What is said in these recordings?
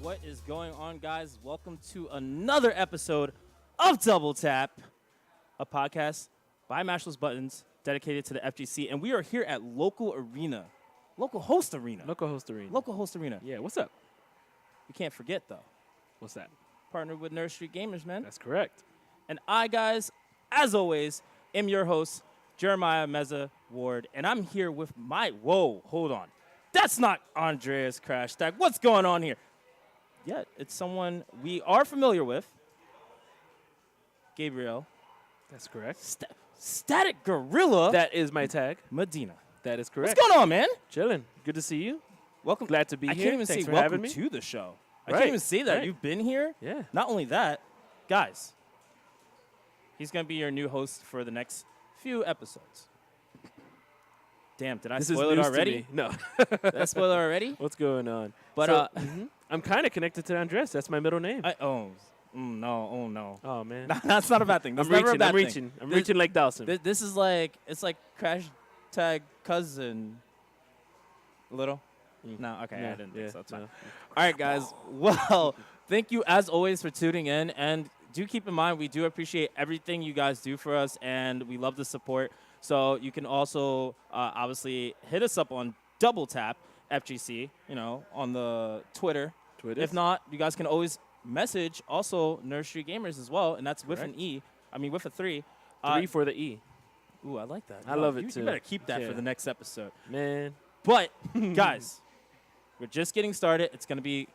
What is going on, guys? Welcome to another episode of Double Tap, a podcast by Mashless Buttons dedicated to the FGC. And we are here at Local Arena. Local Host Arena. Local Host Arena. Local Host Arena. Yeah, what's up? You can't forget, though. What's that? Partnered with Nerd Street Gamers, man. That's correct. And I, guys, as always, am your host, Jeremiah Meza Ward. And I'm here with my... Whoa, hold on. That's not Andreas Crash Tag. What's going on here? Yeah, it's someone we are familiar with. Gabriel. That's correct. Static Gorilla. That is my tag. Medina. That is correct. What's going on, man? Chilling. Good to see you. Welcome. Glad to be I here. can't even Thanks say for welcome having me. to the show. I Right, can't even say that. right. You've been here. Yeah. Not only that, guys, he's going to be your new host for the next few episodes. Damn, did I This spoil is it news already? To me. No. Did I spoil it already? What's going on? But So, I'm kind of connected to Andres. That's my middle name. no. Oh, man. That's not a bad thing. That's I'm never a reaching. bad I'm thing. reaching. I'm This- reaching like Dawson. This is like, it's like Crash Tag Cousin. A little? No, okay, I didn't think so. It's fine. no. All right, guys. Well, thank you as always for tuning in, and do keep in mind we do appreciate everything you guys do for us, and we love the support. So you can also obviously hit us up on Double Tap FGC, on the Twitter. If not, you guys can always message also Nerd Street Gamers as well, and that's with an E. I mean with a 3. 3 for the E. Ooh, I like that. I love it, You too. better keep that for Yeah. the next episode. Man. But, guys, we're just getting started. It's going to be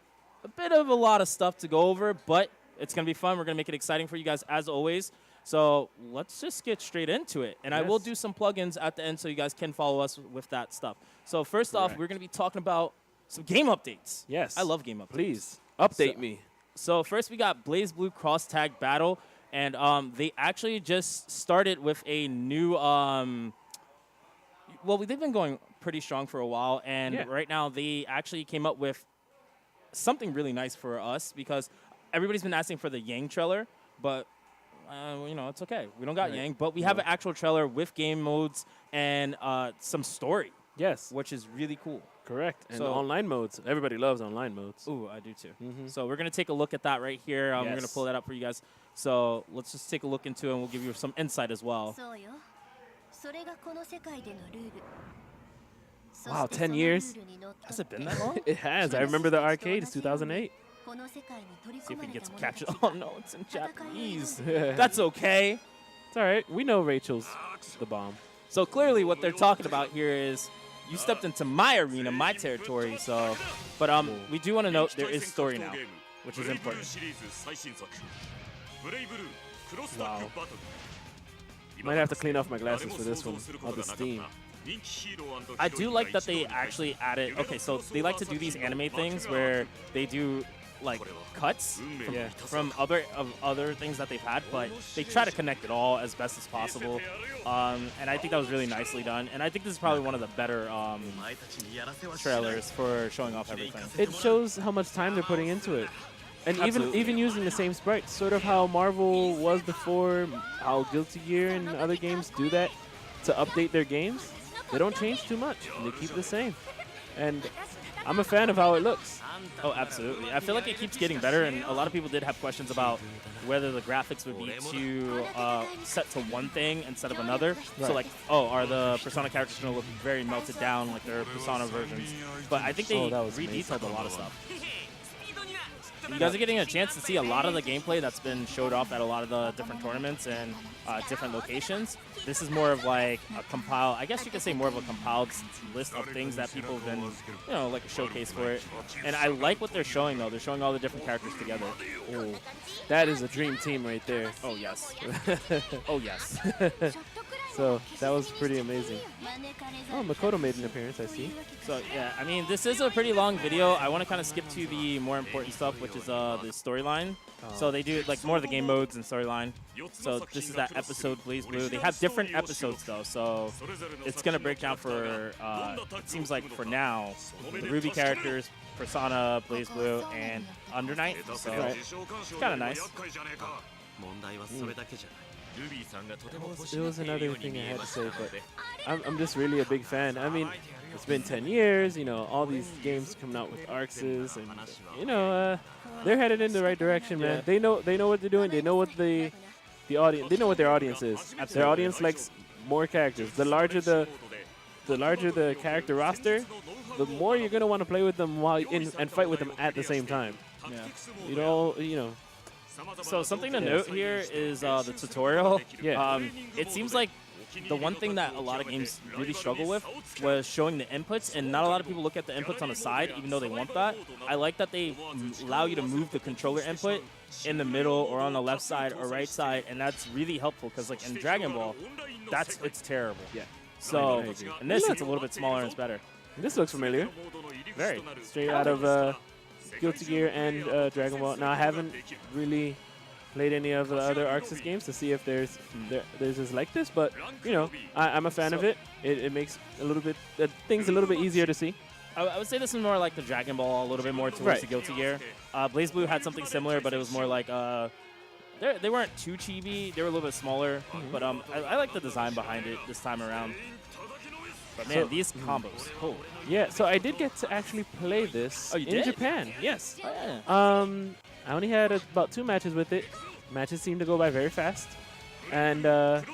a bit of a lot of stuff to go over, but it's going to be fun. We're going to make it exciting for you guys, as always. So let's just get straight into it. And I will Yes. do some plugins at the end so you guys can follow us with that stuff. So first off, Correct. we're going to be talking about some game updates. Yes. I love game updates. Please. Update me. So first we got Blaze Blue Cross Tag Battle. And they actually just started with a new they've been going pretty strong for a while, and Yeah. right now they actually came up with something really nice for us because everybody's been asking for the Yang trailer, but it's okay. We don't got Right. Yang, but we have an actual trailer with game modes and some story, Yes. which is really cool. Correct. And So- online modes. Everybody loves online modes. Ooh, I do too. Mhm. So we're going to take a look at that right here. We're going to Yes. pull that up for you guys. So let's just take a look into it, and we'll give you some insight as well. そうよ。それがこの世界でのルール。 Wow, そして 10 その years? ルールにのっと Has it been that long? It has. I remember the arcade. It's 2008. この世界に取り See 込 if ま he れ gets た者 captured. たち Oh が no, it's in Japanese. It's That's okay. all right. We know Rachel's the bomb. So clearly, what they're talking about here is you stepped into my arena, my territory. So, but we do want to note there is story now, which is important. Wow. Might have to clean off my glasses for this one. All the steam. I do like that they actually added. Okay, so they like to do these anime things where they do like cuts from other things that they've had, but they try to connect it all as best as possible. And I think that was really nicely done. And I think this is probably one of the better trailers for showing off everything. It shows how much time they're putting into it. And Absolutely. even using the same sprites, sort of how Marvel was before, how Guilty Gear and other games do that to update their games. They don't change too much. They keep the same. And I'm a fan of how it looks. Oh, absolutely. I feel like it keeps getting better, and a lot of people did have questions about whether the graphics would be too set to one thing instead of another. So, Right. like, are the Persona characters going to look very melted down like their Persona versions? But I think they Oh, that was redetailed a lot of stuff. You guys are getting a chance to see a lot of the gameplay that's been showed off at a lot of the different tournaments and different locations. This is more of like a compiled, I guess you could say more of a compiled list of things that people have been, like a showcase for it. And I like what they're showing, though. They're showing all the different characters together. Ooh, that is a dream team right there. Oh, yes. Oh, yes. So that was pretty amazing. Oh, Makoto made an appearance, I see. So, yeah, I mean, this is a pretty long video. I want to kind of skip to the more important stuff, which is the storyline. So they do, like, more of the game modes and storyline. So this is that episode, Blaze Blue. They have different episodes, though, so it's going to break down for, it seems like for now, the Ruby characters, Persona, Blaze Blue, and Under Night. So it's kind of nice. There was another thing I had to say, but I'm just really a big fan. I mean, it's been 10 years, you know, all these games coming out with Arxes, and you know, they're headed in the right direction, man. Yeah. They know what they're doing. They know what the audience, they know what their audience is. Their audience likes more characters. The larger the character roster, the more you're gonna want to play with them while and fight with them at the same time. Yeah. You know. So something to note here is the tutorial. Yeah. It seems like the one thing that a lot of games really struggle with was showing the inputs, and not a lot of people look at the inputs on the side, even though they want that. I like that they allow you to move the controller input in the middle or on the left side or right side, and that's really helpful because, like in Dragon Ball, it's terrible. Yeah. So I agree. in this, it's a little bit smaller and it's better. This looks familiar. Very. Straight out of Guilty Gear and Dragon Ball. Now, I haven't really played any of the other Arxis games to see if there's just like this, but you know, I'm a fan of it. It makes a little bit things a little bit easier to see. I would say this is more like the Dragon Ball, a little bit more towards the Guilty Gear. Blaze Blue had something similar, but it was more like they weren't too chibi. They were a little bit smaller, but I like the design behind it this time around. But man, these combos, holy. Yeah, so I did get to actually play this Oh, you in did? Japan. Yes. Oh, yeah. I only had about 2 matches with it. Matches seemed to go by very fast, and I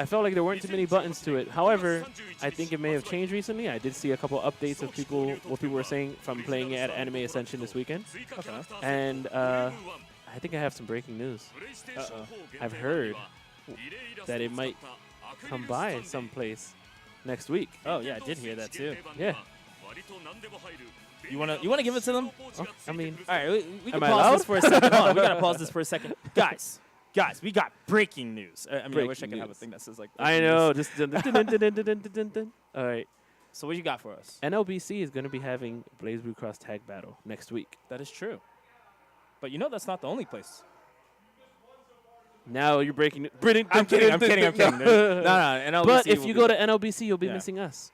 felt like there weren't too many buttons to it. However, I think it may have changed recently. I did see a couple updates of what people were saying from playing it at Anime Ascension this weekend. Okay. And I think I have some breaking news. Uh-oh. I've heard that it might come by someplace next week. Oh yeah, I did hear that too. Yeah. You wanna give it to them? Oh, I mean, All right, we can Am I pause allowed? this for a second. Hold on, we gotta pause this for a second, guys. We got breaking news. I mean, I wish I Breaking could have a news. thing that says like. I breaking know. news. Just dun, dun, dun, dun, dun, dun, dun, dun, dun. All right. So what you got for us? NLBC is going to be having Blaze Blue Cross Tag Battle next week. That is true. But you know that's not the only place. Now you're breaking. I'm kidding. I'm kidding. No, NLBC. But if will you be- go to NLBC, you'll be Yeah. missing us.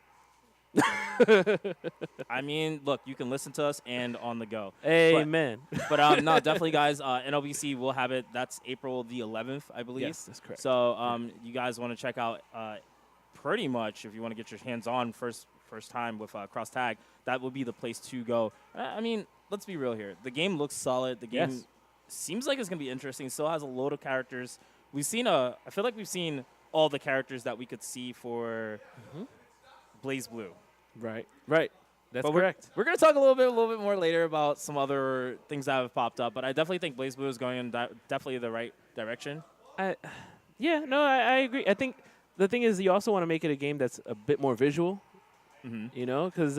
I mean, look, you can listen to us and on the go. Amen. But no, definitely, guys. NLBC will have it. That's April the 11th, I believe. Yes, that's correct. So you guys want to check out pretty much if you want to get your hands on first time with Cross Tag, that would be the place to go. I mean, let's be real here. The game looks solid. The game Yes. seems like it's going to be interesting. It still has a load of characters. I feel like we've seen all the characters that we could see for Blaze Blue. Right. That's But correct. We're going to talk a little bit more later about some other things that have popped up, but I definitely think Blaze Blue is going in definitely the right direction. I agree. I think the thing is you also want to make it a game that's a bit more visual, you know, because,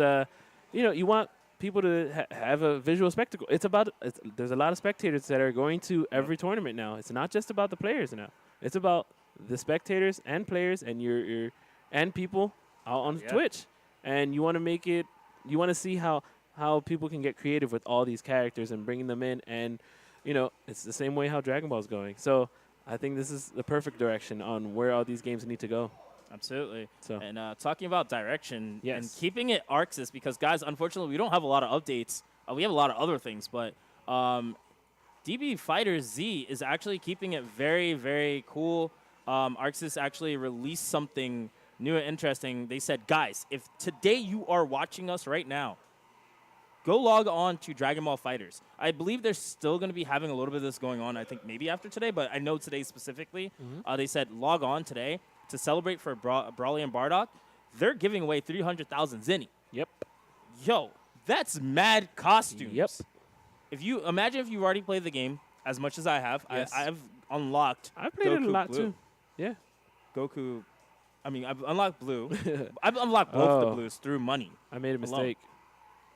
you want people to have a visual spectacle. There's a lot of spectators that are going to every tournament now. It's not just about the players now. It's about the spectators and players and and people out on Twitch. And you want to make it, you want to see how people can get creative with all these characters and bringing them in. And, it's the same way how Dragon Ball is going. So I think this is the perfect direction on where all these games need to go. Absolutely. So. And talking about direction and Yes. keeping it Arxis, because, guys, unfortunately, we don't have a lot of updates. We have a lot of other things, but DB Fighter Z is actually keeping it very, very cool. Arxis actually released something new and interesting. They said, guys, if today you are watching us right now, go log on to Dragon Ball Fighters. I believe they're still going to be having a little bit of this going on, I think maybe after today, but I know today specifically. They said log on today to celebrate for Brawly and Bardock. They're giving away 300,000 Zenny. Yep. Yo, that's mad costumes. Yep. Imagine if you've already played the game as much as I have. Yes. I've unlocked I played it a Goku lot Blue. too. Yeah. Goku. I've unlocked Blue. I've unlocked both the Oh. Blues through money. I made a Alone. mistake.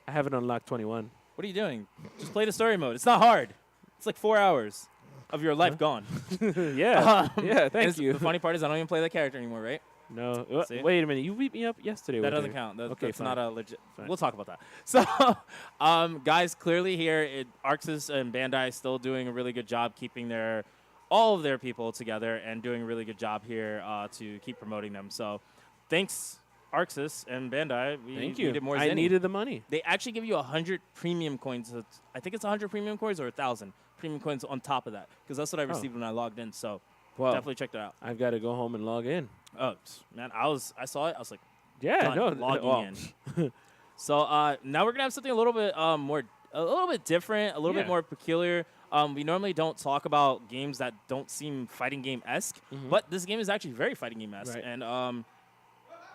I haven't unlocked 21. What are you doing? Just play the story mode. It's not hard. It's like 4 hours of your life gone. Yeah. Yeah, And thank you. The funny part is I don't even play that character anymore, right? No. See? Wait a minute. You beat me up yesterday. That with doesn't it. count. Okay, That's fine. not a legit. Fine. We'll talk about that. So, guys, clearly here, Arxis and Bandai still doing a really good job keeping all of their people together and doing a really good job here to keep promoting them. So, thanks, Arxis and Bandai. We Thank you. needed more I Zenny. needed the money. They actually give you 100 premium coins. So I think it's 100 premium coins or 1,000 premium coins on top of that because that's what I received when I logged in. So Well, definitely check that out. I've got to go home and log in. Oh man, I saw it. I was like, Yeah, done, no, logging in. So now we're gonna have something a little bit a little bit different, a little bit Yeah. more peculiar. We normally don't talk about games that don't seem fighting game esque, Mhm. but this game is actually very fighting game esque, Right. and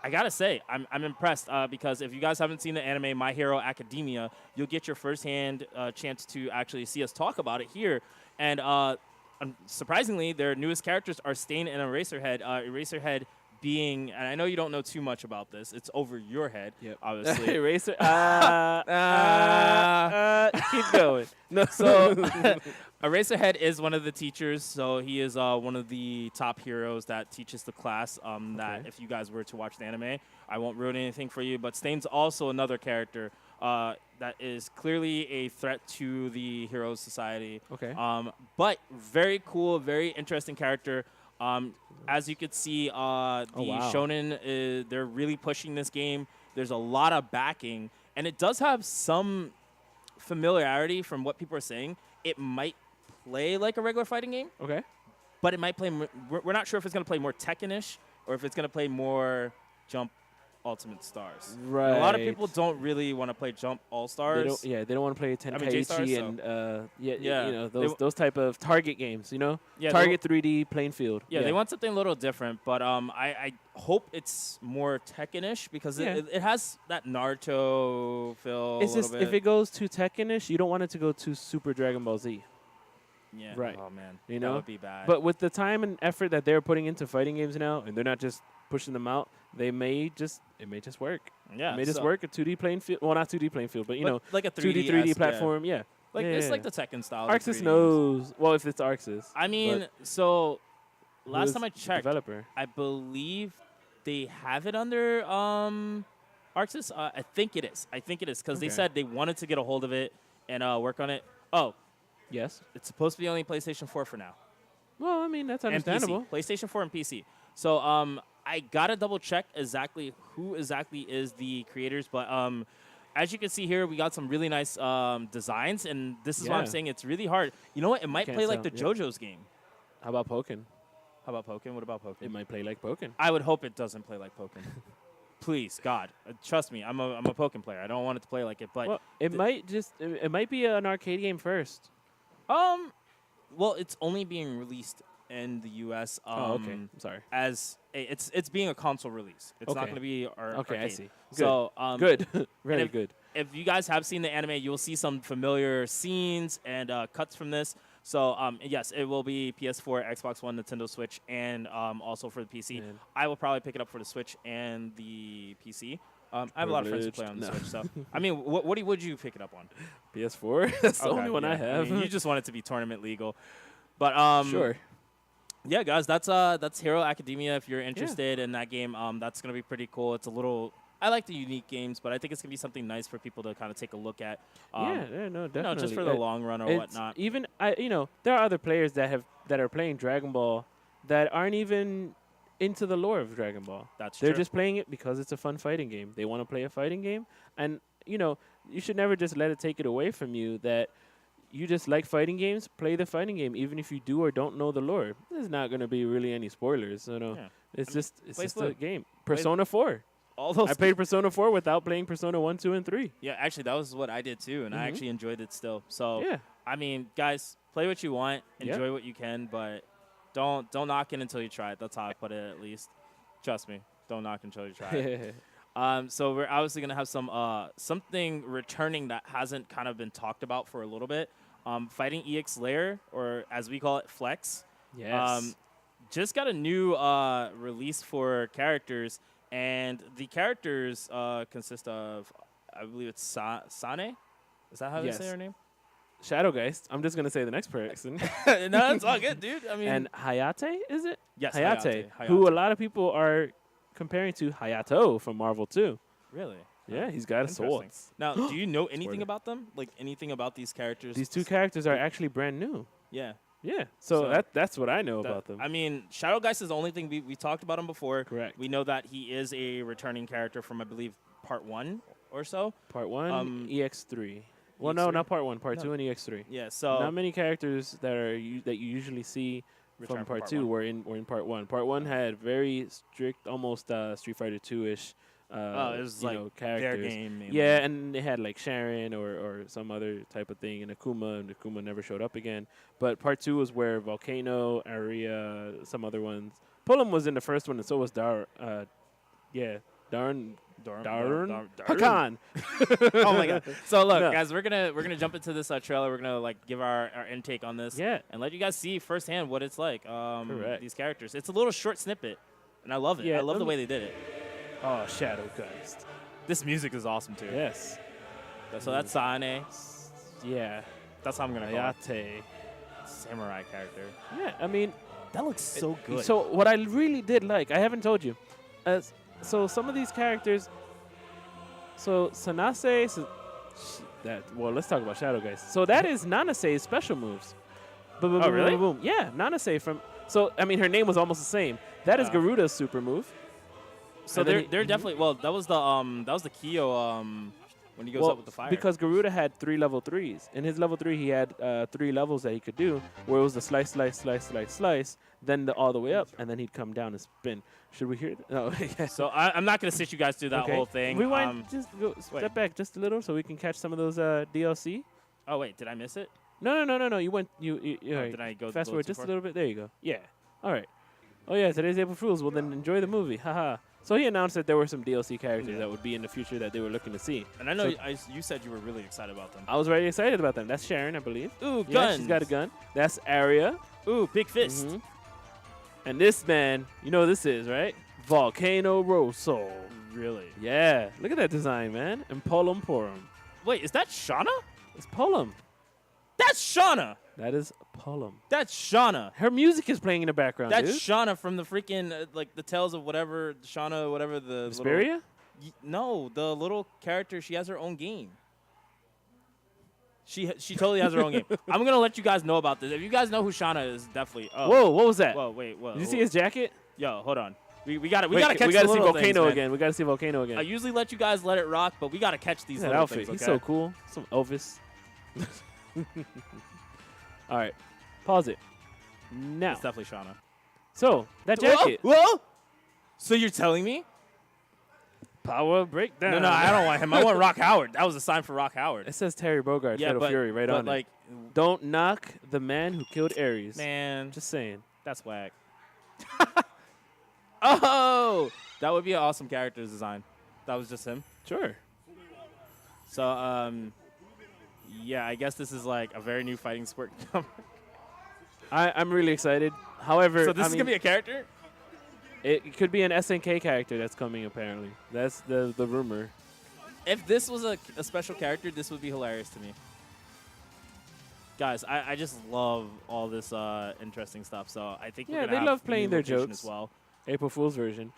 I gotta say I'm impressed because if you guys haven't seen the anime My Hero Academia, you'll get your firsthand chance to actually see us talk about it here, and surprisingly, their newest characters are Stain and Eraserhead. Eraserhead being, and I know you don't know too much about this. It's over your head, Yep. obviously. Eraser. Keep going. No. So Eraserhead is one of the teachers. So he is one of the top heroes that teaches the class. That Okay. if you guys were to watch the anime, I won't ruin anything for you. But Stain's also another character that is clearly a threat to the Heroes Society. Okay. But very cool, very interesting character. As you could see, the wow. Shonen, they're really pushing this game. There's a lot of backing, and it does have some familiarity from what people are saying. It might play like a regular fighting game, Okay. but it might play. We're not sure if it's going to play more Tekken-ish or if it's going to play more Jump Ultimate Stars. Right. And a lot of people don't really want to play Jump All They Stars. don't, yeah, they don't want to play I mean, J-Stars, Tenkaichi so- and Yeah. you know They those type of target games. You know, Yeah, they target 3D playing field. Yeah, they want something a little different, but I hope it's more Tekken-ish because Yeah. it has that Naruto feel. It's a just little if bit. it goes too Tekken-ish, you don't want it to go too Super Dragon Ball Z. Yeah. right. Oh man, You that know? would be bad. But with the time and effort that they're putting into fighting games now, and they're not just pushing them out, it may just work. yeah, It may just so- work a 2D playing field. Well, not 2D playing field, but you but know, like a 2D 3D platform. Yeah. Like Yeah, it's yeah, like yeah. the Tekken style. of Arxis 3D. knows. Well, if it's Arxis. I mean, but so who last is time I the checked, developer. I believe they have it under Arxis. I think it is. I think it is because they Okay. said they wanted to get a hold of it and work on it. Oh, Yes. it's supposed to be only PlayStation 4 for now. Well, I mean that's And understandable. PC. PlayStation 4 and PC. So I gotta double check exactly who exactly is the creators, but as you can see here, we got some really nice designs, and this is why I'm Yeah. saying it's really hard. You know what? It might Can't play like the tell, yeah. JoJo's game. How about Pokken? How about Pokken? What about Pokken? It might play like Pokken. I would hope it doesn't play like Pokken. Please, God, trust me. I'm a Pokken player. I don't want it to play like it, but Well, it might just it might be an arcade game first. well, it's only being released in the U.S. Oh, okay. I'm sorry. As it's being a console release. It's not Okay. going to be Okay, I arcade. see. Good. So Good. Really if- good. if you guys have seen the anime, you'll see some familiar scenes and cuts from this. So yes, it will be PS4, Xbox One, Nintendo Switch, and also for the PC. Man. I will probably pick it up for the Switch and the PC. I have a lot of friends who play on the Privileged. Switch, so I mean, what would you pick it up on? PS4. That's the Okay, only one I yeah. have. mean, you just want it to be tournament legal, but sure. yeah, guys, that's Hero Academia. If you're interested in that game, that's gonna be pretty cool. It's a little. I like the unique games, but I think it's gonna be something nice for people to kind of take a look at. Yeah, no, definitely. You know, just for the long run or It's whatnot. Even there are other players that are playing Dragon Ball that aren't even into the lore of Dragon Ball. That's They're true. just playing it because it's a fun fighting game. They want to play a fighting game, and you should never just let it take it away from you that you just like fighting games. Play the fighting game, even if you do or don't know the lore. There's not going to be really any spoilers. So no, Yeah. it's I mean, just play a slow. game. Persona 4. All those. I played Persona 4 without playing Persona 1, 2, and 3. Yeah, actually, that was what I did too, and I Mhm. actually enjoyed it still. So Yeah. I mean, guys, play what you want, Yep. enjoy what you can, but don't knock it until you try it. That's how I put it, at least. Trust me, don't knock until you try it. So we're obviously gonna have some something returning that hasn't kind of been talked about for a little bit. Fighting EX Layer, or as we call it, Flex. Yes. Just got a new release for characters, and the characters consist of, I believe it's Sane. Is that how Yes. they say her name? Shadowgeist. I'm just going to say the next person. No, it's all good, dude. I mean, And Hayate, is it? yes, Hayate, Hayate. who a lot of people are comparing to Hayato from Marvel too. Really? Yeah, he's got a Interesting. sword. Now, do you know anything Spoiler. about them? Like anything about these characters? These two characters are actually brand new. Yeah. Yeah, so So that's what I know That- about them. I mean, Shadowgeist is the only thing we talked about him before. Correct. We know that he is a returning character from, I believe, part 1 or so. Part 1, EX3. Well, no, EX3? not part 1, part No. 2, and EX3. Yeah. So Not many characters that you usually see from part two were in part one. Part one had very strict, almost Street Fighter 2-ish. Oh, it was like characters. their game. Mainly. Yeah, and they had like Sharon or some other type of thing, and Akuma never showed up again. But part two was where Volcano, Aria, some other ones. Pullum was in the first one, and so was Darn. Hakan. Oh my god! So look, No. guys, we're gonna jump into this trailer. We're gonna like give our intake on this, Yeah. and let you guys see firsthand what it's like. Correct. These characters. It's a little short snippet, and I love it. Yeah, I love let the me- way they did it. Oh, Shadow Geist. This music is awesome too. Yes. So that's Sane. Yeah. That's how I'm gonna call it. Ayate. Samurai character. Yeah, I mean, That looks so good. so what I really did like, I haven't told you. So some of these characters, so Sanase, let's talk about Shadow Geist. So that is Nanase's special moves. Boom, boom, Oh, boom, really? boom, boom. Yeah, Nanase so I mean, her name was almost the same. That is Yeah. Garuda's super move. So And then they're he- they're definitely that was the Kyo when he goes up with the fire. Because Garuda had 3 level 3s. In his level 3, he had 3 levels that he could do, where it was the slice, then all the way up, and then he'd come down and spin. Should we hear that? No. Yeah. so I'm not gonna sit you guys through that Okay. whole thing. Rewind, just go, step back just a little so we can catch some of those DLC. Oh wait, did I miss it? No. You went. You Oh, all right. did I go Fast go forward too just far? a little bit. There you go. Yeah. All right. Oh yeah, today's April Fools. Well then, enjoy the movie. Haha. So he announced that there were some DLC characters Yeah. that would be in the future that they were looking to see. And I know So- you said you were really excited about them. I was very excited about them. That's Sharon, I believe. Ooh, Yeah, guns. she's got a gun. That's Aria. Ooh, big fist. Mhm. And this man, you know who this is, right? Volcano Rosso. Really? Yeah. Look at that design, man. And Polum Porum. Wait, is that Shauna? It's Polum. That's Shauna. That is Polum. That's Shauna. Her music is playing in the background, That's dude. Shauna from the freaking like the Tales of whatever Shauna, whatever the Vesperia? No, the little character. She has her own game. She totally has her own game. I'm gonna let you guys know about this. If you guys know who Shauna is, definitely. Oh. Whoa, what was that? Whoa, wait, whoa. Did you see his jacket? Yo, hold on. We gotta Wait, catch we the gotta see little Volcano things, man. again. We gotta see Volcano again. I usually let you guys let it rock, but we gotta catch these Look at that little outfit. things. He's okay? so cool. Some Elvis. All right, pause it. Now, It's definitely Shauna. so that jacket, Whoa! So you're telling me? power breakdown. No, I don't want him. I want Rock Howard. That was a sign for Rock Howard. It says Terry Bogard, Yeah, Fatal but Fury, right but on like, it. Don't knock the man who killed Ares. man, Just saying. that's whack. Oh, that would be an awesome character design. That was just him. Sure. So, yeah, I guess this is like a very new fighting sport. I'm really excited. However, So this I is mean, gonna be a character. it could be an SNK character that's coming. Apparently, that's the rumor. If this was a special character, this would be hilarious to me. Guys, I just love all this interesting stuff. So I think we're Yeah, gonna they have love playing new their location jokes. as well. April Fool's version.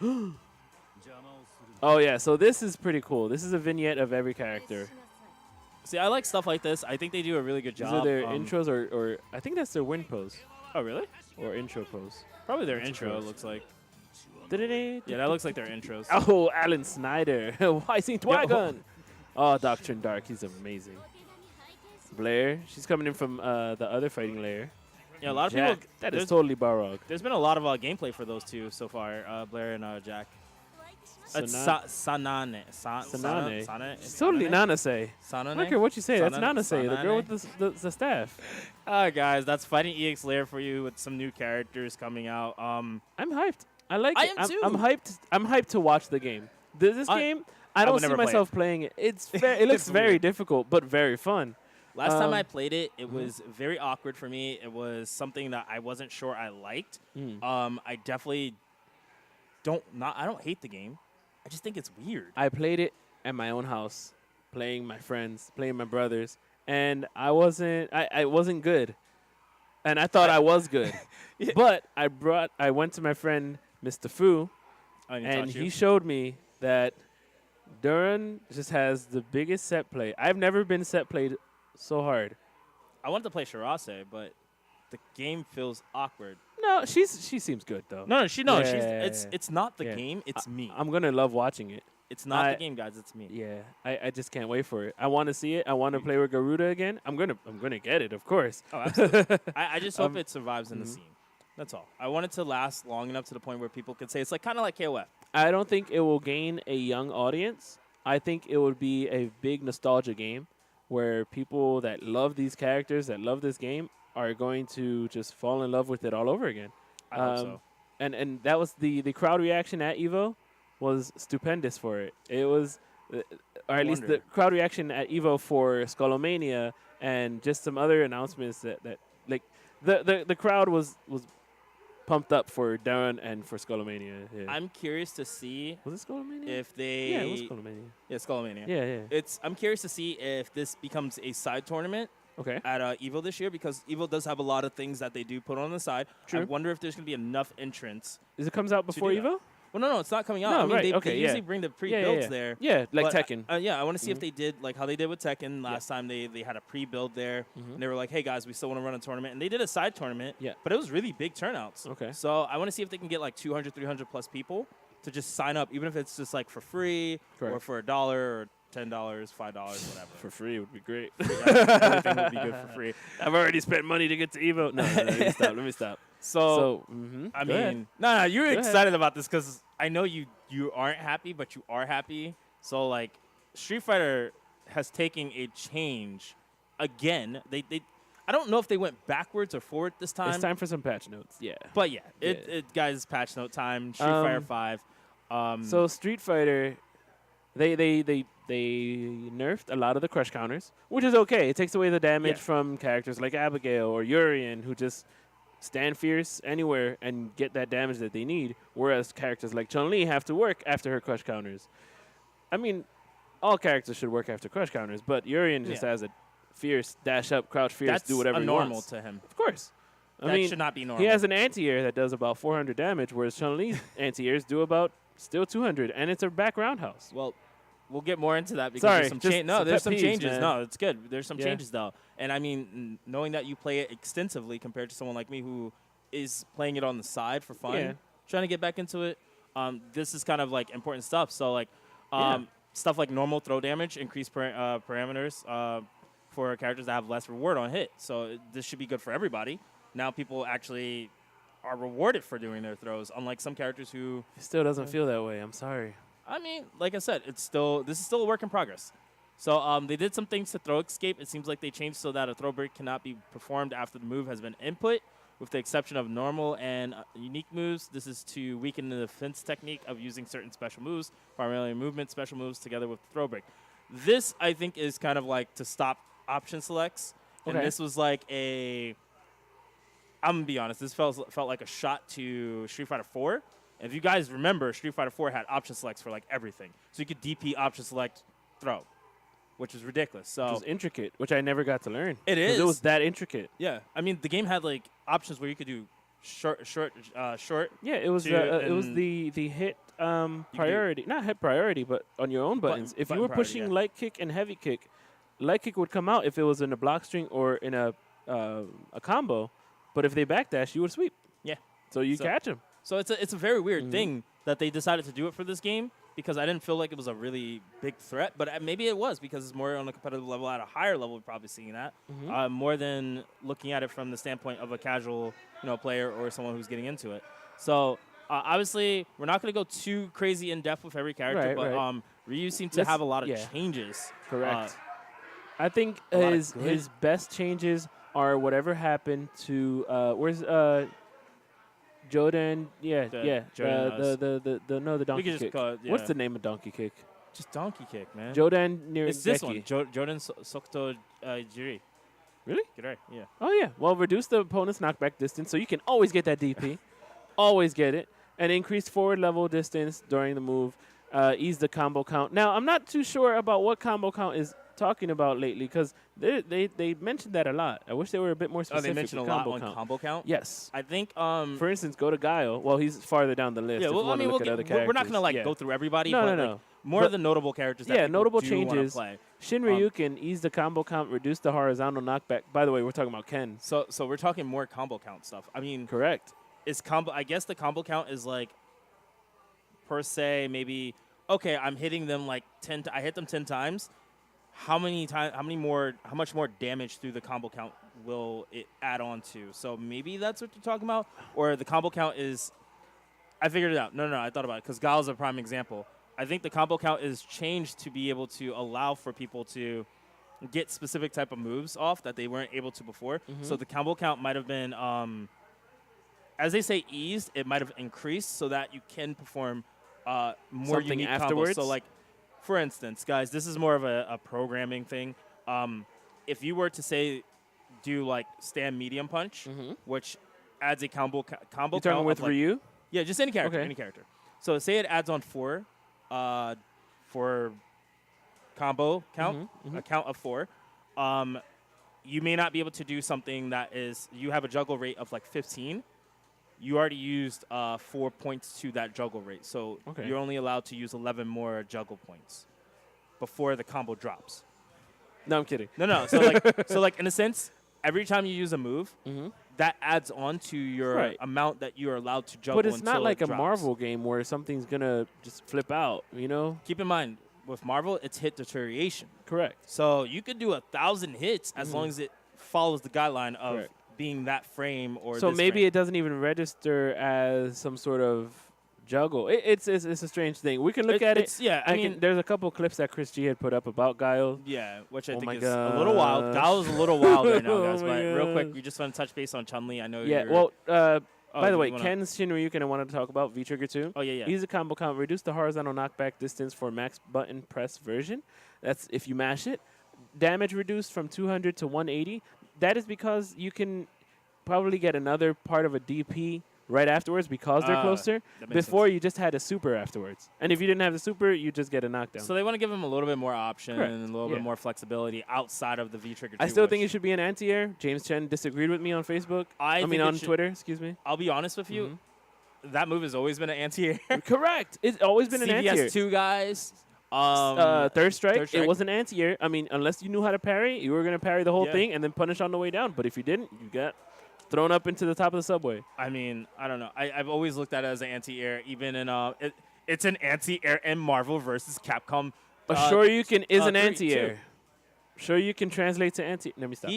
Oh yeah, so this is pretty cool. This is a vignette of every character. See, I like stuff like this. I think they do a really good These job. are their intros, or I think that's their win pose Oh, really? or intro pose. Probably their That's intro. close. It looks like. Yeah, Yeah, that looks like their intros. Oh, Alan Snyder. Rising Twagon. Oh, Doctrine Dark. He's amazing. Blair. She's coming in from the other fighting layer. Yeah, a lot of Jack. people. That is there's- totally Balrog. There's been a lot of gameplay for those two so far, Blair and Jack. It's Sanane. Sanane. Sanane. It's totally Nanase. Sanane. Look at what you say. That's Sanane? Nanase, the girl Sanane? with the staff. Guys, that's Fighting EX Lair for you with some new characters coming out. I'm hyped. I like I it. am too. I'm hyped. I'm hyped to watch the game. This game, I don't would see never play myself playing it. It looks It's very weird. difficult, but very fun. Last time I Um, played it, it was very awkward for me. It was something that I wasn't sure I liked. Mm. I definitely I don't hate the game. I just think it's weird. I played it at my own house, playing my friends, playing my brothers, and I wasn't good, and I thought I was good, Yeah. but I went to my friend Mr. Fu, And and he showed me that Duran just has the biggest set play. I've never been set played so hard. I wanted to play Shirase, but the game feels awkward. No, she seems good though. No, she's Yeah. it's not the Yeah. game, it's me. I'm gonna love watching it. It's not I- the game, guys, it's me. Yeah, I just can't wait for it. I want to see it. I want to play with Garuda again. I'm gonna get it, of course. Oh, absolutely. I just hope Um, it survives in the mhm. scene. That's all. I want it to last long enough to the point where people could say it's like kind of like KOF. I don't think it will gain a young audience. I think it would be a big nostalgia game where people that love these characters, that love this game, are going to just fall in love with it all over again. I hope so. And that was the crowd reaction at EVO was stupendous for it. It was, or at least the wonder. crowd reaction at EVO for Skullomania and just some other announcements that like the crowd was pumped up for Darren and for Skullomania. Yeah. I'm curious to see Was it Skullomania? if they. Yeah, it was Skullomania. Yeah, Skullmania. Yeah. I'm curious to see if this becomes a side tournament Okay. at EVO this year because EVO does have a lot of things that they do put on the side. True. I wonder if there's going to be enough entrants. Is it comes out before do that. EVO? Well, no, it's not coming out. No, I mean, right, they okay, usually yeah. bring the Yeah, pre-builds there. Yeah, like But, Tekken. Yeah, I want to see if Mhm. they did like how they did with Tekken last time. They had a pre-build there, Mhm. and they were like, "Hey guys, we still want to run a tournament," and they did a side tournament. Yeah. But it was really big turnouts. Okay. So I want to see if they can get like 200, 300 plus people to just sign up, even if it's just like for free or Correct. for $1 or $10, $5, whatever. For free would be great. Everything would be good for free. I've already spent money to get to EVO. No, let me stop. Let me stop. So, Go I ahead. mean, no, you're Go ahead. excited about this because I know you aren't happy, but you are happy. So like, Street Fighter has taken a change again. They I don't know if they went backwards or forward this time. It's time for some patch notes. Yeah. But yeah, Yeah. it guys, patch note time. Street Fighter 5. So Street Fighter, they nerfed a lot of the crush counters, which is okay. It takes away the damage Yeah. from characters like Abigail or Urian, who just stand fierce anywhere and get that damage that they need, whereas characters like Chun-Li have to work after her crush counters. I mean, all characters should work after crush counters, but Urian just Yeah. has a fierce dash up, crouch fierce, that's do whatever a he normal wants. to him. Of course. I That mean, should not be normal. he has an anti-air that does about 400 damage, whereas Chun-Li's anti-airs do about still 200, and it's a back roundhouse. Well, we'll get more into that because Sorry, there's some just change. No, some there's pet some peeves, changes. man. No, it's good. There's some Yeah. changes though, and I mean, knowing that you play it extensively compared to someone like me who is playing it on the side for fun, Yeah. trying to get back into it. This is kind of like important stuff. So like, Yeah. stuff like normal throw damage, increased parameters for characters that have less reward on hit. So this should be good for everybody. Now people actually are rewarded for doing their throws, unlike some characters who. It still doesn't feel that way. I'm sorry. I mean, like I said, this is still a work in progress. So they did some things to throw escape. It seems like they changed so that a throw break cannot be performed after the move has been input, with the exception of normal and unique moves. This is to weaken the defense technique of using certain special moves, primarily movement special moves, together with the throw break. This, I think, is kind of like to stop option selects. And Okay. this was like I'm going to be honest, this felt like a shot to Street Fighter 4. And if you guys remember, Street Fighter 4 had option selects for like everything. So you could DP, option select, throw, which is ridiculous. So It was intricate, which I never got to learn. It 'Cause It is. was that intricate. yeah, I mean, the game had like options where you could do short. Yeah, it was To- it was and the hit do- priority, not hit priority, but on your own buttons. If you button were priority, pushing yeah. light kick and heavy kick, light kick would come out if it was in a block string or in a combo, but if they backdash, you would sweep. Yeah. So you So- catch them. So it's a very weird Mhm. thing that they decided to do it for this game because I didn't feel like it was a really big threat, but maybe it was because it's more on a competitive level. At a higher level, we're probably seeing that more than looking at it from the standpoint of a casual, player or someone who's getting into it. So obviously, we're not going to go too crazy in depth with every character, Right, but right. Ryu seemed to Let's- have a lot of yeah. changes. Correct. I think a lot of his good- best changes are whatever happened to where's Jodan? Yeah, The yeah. Jodan The donkey could just kick. call it, What's yeah. the name of donkey kick? Just donkey kick, man. Jodan near It's this one, Jordan Sokto Jiri. Really? Get right, yeah. Oh yeah. Well, reduce the opponent's knockback distance, so you can always get that DP, always get it, and increase forward level distance during the move. Ease the combo count. Now, I'm not too sure about what combo count is talking about lately because they mentioned that a lot. I wish they were a bit more Oh, specific. they mentioned a with lot combo on count. combo count. Yes. I think. For instance, go to Guile. Well, he's farther down the list. Yeah, if well, you I want mean, to look at other characters. we're not gonna like Yeah. go through everybody. No, but no, like, no. more But- of the notable characters. That Yeah, people notable do wanna changes. Play. Shin Ryukin ease the combo count, reduce the horizontal knockback. By the way, we're talking about Ken. So we're talking more combo count stuff. I mean, Correct. is combo? I guess the combo count is like per se maybe. Okay, I'm hitting them like 10. I hit them 10 times. how much more damage through the combo count will it add on to? So maybe that's what you're talking about, or the combo count is. I figured it out. No, I thought about it because Guile is a prime example. I think the combo count is changed to be able to allow for people to get specific type of moves off that they weren't able to before. So the combo count might have been, as they say, eased. It might have increased so that you can perform more Something unique afterwards? combos. So, like, for instance, guys, this is more of a programming thing. If you were to say do like stand medium punch, which adds a combo You count talking with of, like, Ryu? yeah, just any character, Okay. any character. So say it adds on 4 for combo count, a count of 4. You may not be able to do something that is, you have a juggle rate of like 15. You already used 4 points to that juggle rate. So Okay. you're only allowed to use 11 more juggle points before the combo drops. No, I'm kidding. No. So like in a sense, every time you use a move, that adds on to your Right. amount that you are allowed to juggle. But it's not until like it a drops. Marvel game where something's going to just flip out, you know? Keep in mind, with Marvel, it's hit deterioration. Correct. So you could do 1,000 hits as long as it follows the guideline of Correct. being that frame or So this maybe frame. it doesn't even register as some sort of juggle. It's a strange thing. We can look at it. It's, yeah, I mean, There's a couple clips that Chris G had put up about Guile. yeah, which I Oh think my is a little wild. gosh. Guile is a little wild right now, Oh guys. my But real quick, gosh. we just want to touch base on Chun-Li. I know Yeah, you're... well, by do the way, you wanna- Ken's Shinryuken I wanted to talk about, V-Trigger 2. Oh, yeah. Use a combo count. Reduce the horizontal knockback distance for max button press version. That's if you mash it. Damage reduced from 200 to 180. That is because you can probably get another part of a DP right afterwards because they're closer. that makes Before, sense. you just had a super afterwards. And if you didn't have the super, you just get a knockdown. So they want to give him a little bit more option Correct. and a little Yeah. bit more flexibility outside of the V-Trigger 2. I still think it which should be an anti-air. James Chen disagreed with me on Facebook. I mean, think it on should- Twitter, excuse me. I'll be honest with you. That move has always been an anti-air. Correct. It's always been an anti-air. CVS 2 guys. Third strike, Third strike. it was an anti-air. I mean, unless you knew how to parry, you were going to parry the whole Yeah. thing and then punish on the way down. But if you didn't, you got thrown up into the top of the subway. I mean, I don't know. I've always looked at it as an anti-air, even in it's an anti-air in Marvel versus Capcom. Shoryuken is an 3, anti-air. Shoryuken translates to anti. Let me stop.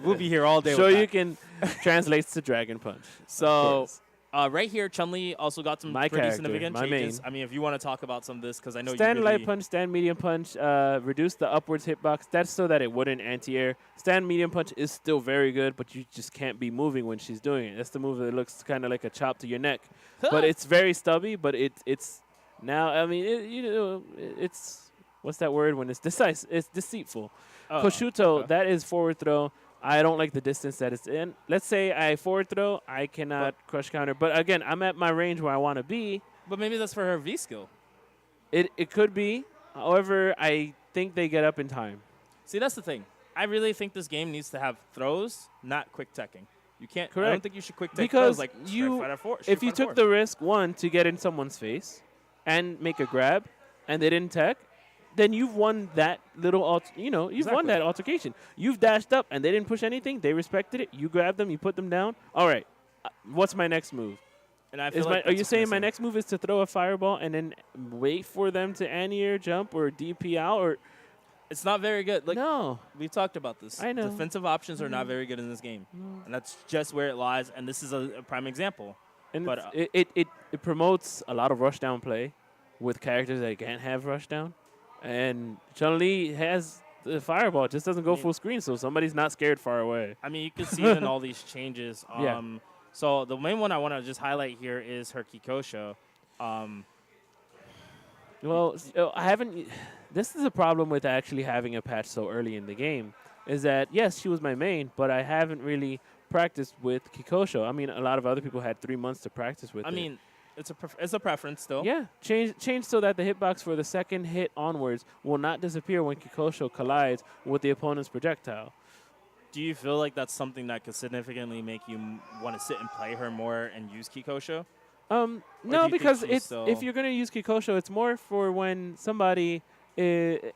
We'll be here all day. With that. Shoryuken translates to Dragon Punch. So right here, Chun-Li also got some My pretty character, significant my changes. main. I mean, if you want to talk about some of this, because I know Stand you light really, punch, stand medium punch, reduce the upwards hitbox. That's so that it wouldn't anti-air. Stand medium punch is still very good, but you just can't be moving when she's doing it. That's the move that looks kind of like a chop to your neck. But it's very stubby, but it's now, I mean, it's, what's that word when it's decisive? It's deceitful. Oh, Koshuto, okay. that is forward throw. I don't like the distance that it's in. Let's say I forward throw, I cannot crush counter. But again, I'm at my range where I want to be. But maybe that's for her V skill. It could be. However, I think they get up in time. See, that's the thing. I really think this game needs to have throws, not quick teching. You can't. I don't Correct. think you should quick tech Because throws like you- Street Fighter 4. If you took the risk, one, to get in someone's face and make a grab, and they didn't tech, then you've won that little, you've won Exactly. that altercation. You've dashed up, and they didn't push anything. They respected it. You grabbed them. You put them down. All right. What's my next move? And I feel Are you that's saying my missing. next move is to throw a fireball and then wait for them to anti-air jump or DP out? Or It's not very good. Like no. we've talked about this. I know. Defensive options are not very good in this game, and that's just where it lies. And this is a prime example. And But, it promotes a lot of rush down play with characters that can't have rush down. And Chun-Li has the fireball. It just doesn't go mean- full screen, so somebody's not scared far away. I mean, you can see it in all these changes. Yeah. So the main one I want to just highlight here is her Kikosho. Well, I haven't. This is a problem with actually having a patch so early in the game. Is that yes, she was my main, but I haven't really practiced with Kikosho. I mean, a lot of other people had 3 months to practice with I it. mean, it's a preference still. Yeah, change so that the hitbox for the second hit onwards will not disappear when Kikosho collides with the opponent's projectile. Do you feel like that's something that could significantly make you want to sit and play her more and use Kikosho? No, do you think because she's it's still- if you're gonna use Kikosho, it's more for when somebody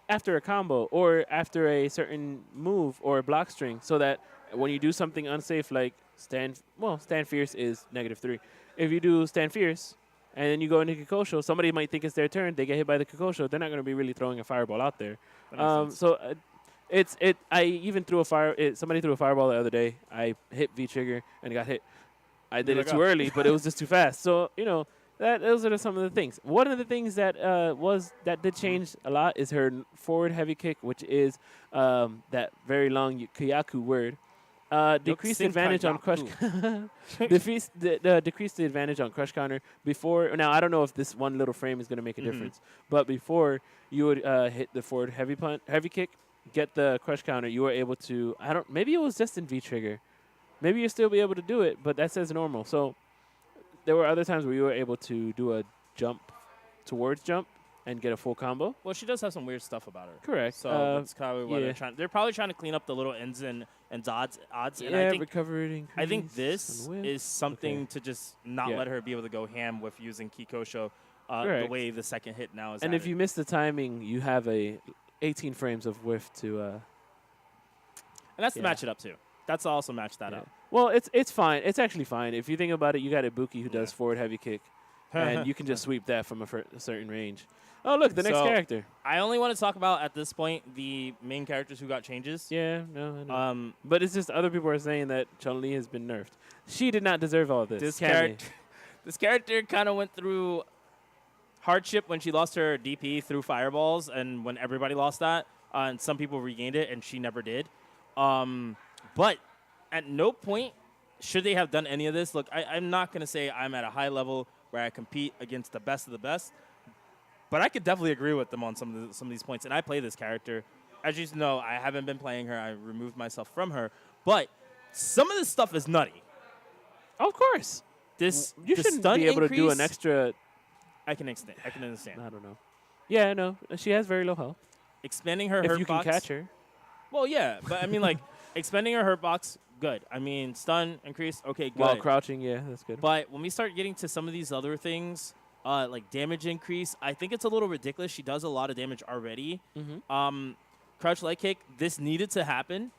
after a combo or after a certain move or a block string, so that when you do something unsafe like stand fierce is -3. If you do stand fierce And then you go into Kikosho. Somebody might think it's their turn. They get hit by the Kikosho. They're not going to be really throwing a fireball out there. That makes sense. So I even threw somebody threw a fireball the other day. I hit V trigger and got hit. I did it too early, but it was just too fast. So those are some of the things. One of the things that did change a lot is her forward heavy kick, which is that very long Kyaku word. Decreased the advantage on crush. Decreased the advantage on crush counter before. Now I don't know if this one little frame is going to make a difference, but before you would hit the forward heavy kick, get the crush counter, you were able to. Maybe it was just in V trigger. Maybe you'll still be able to do it, but that says normal. So there were other times where you were able to do a jump towards jump and get a full combo. Well, she does have some weird stuff about her. Correct. So that's kind of what they're probably trying to clean up the little ends and odds. Yeah, And I think increase, this and whip. is something to just not Yeah. let her be able to go ham with using Kikosho the way the second hit now is. And if you miss the timing, you have 18 frames of whiff to. And that's to match it up too. That's to also match that up. Well, it's fine. It's actually fine. If you think about it, you got Ibuki who does forward heavy kick, and you can just sweep that from a certain range. Oh, look, the next character. I only want to talk about, at this point, the main characters who got changes. Yeah, no, I know. But it's just other people are saying that Chun-Li has been nerfed. She did not deserve all this. This character kind of went through hardship when she lost her DP through fireballs, and when everybody lost that, and some people regained it, and she never did. But at no point should they have done any of this. Look, I'm not going to say I'm at a high level where I compete against the best of the best, but I could definitely agree with them on some of these points. And I play this character. As you know, I haven't been playing her. I removed myself from her. But some of this stuff is nutty. Of course. You shouldn't be able to do an extra. I can understand. I don't know. Yeah, no. She has very low health. Expanding her hurt if you can box, catch her. Well, yeah. But, I mean, like, expanding her hurt box, good. I mean, stun increased, okay, good. While crouching, yeah, that's good. But when we start getting to some of these other things, like damage increase, I think it's a little ridiculous. She does a lot of damage already. Crouch leg kick, this needed to happen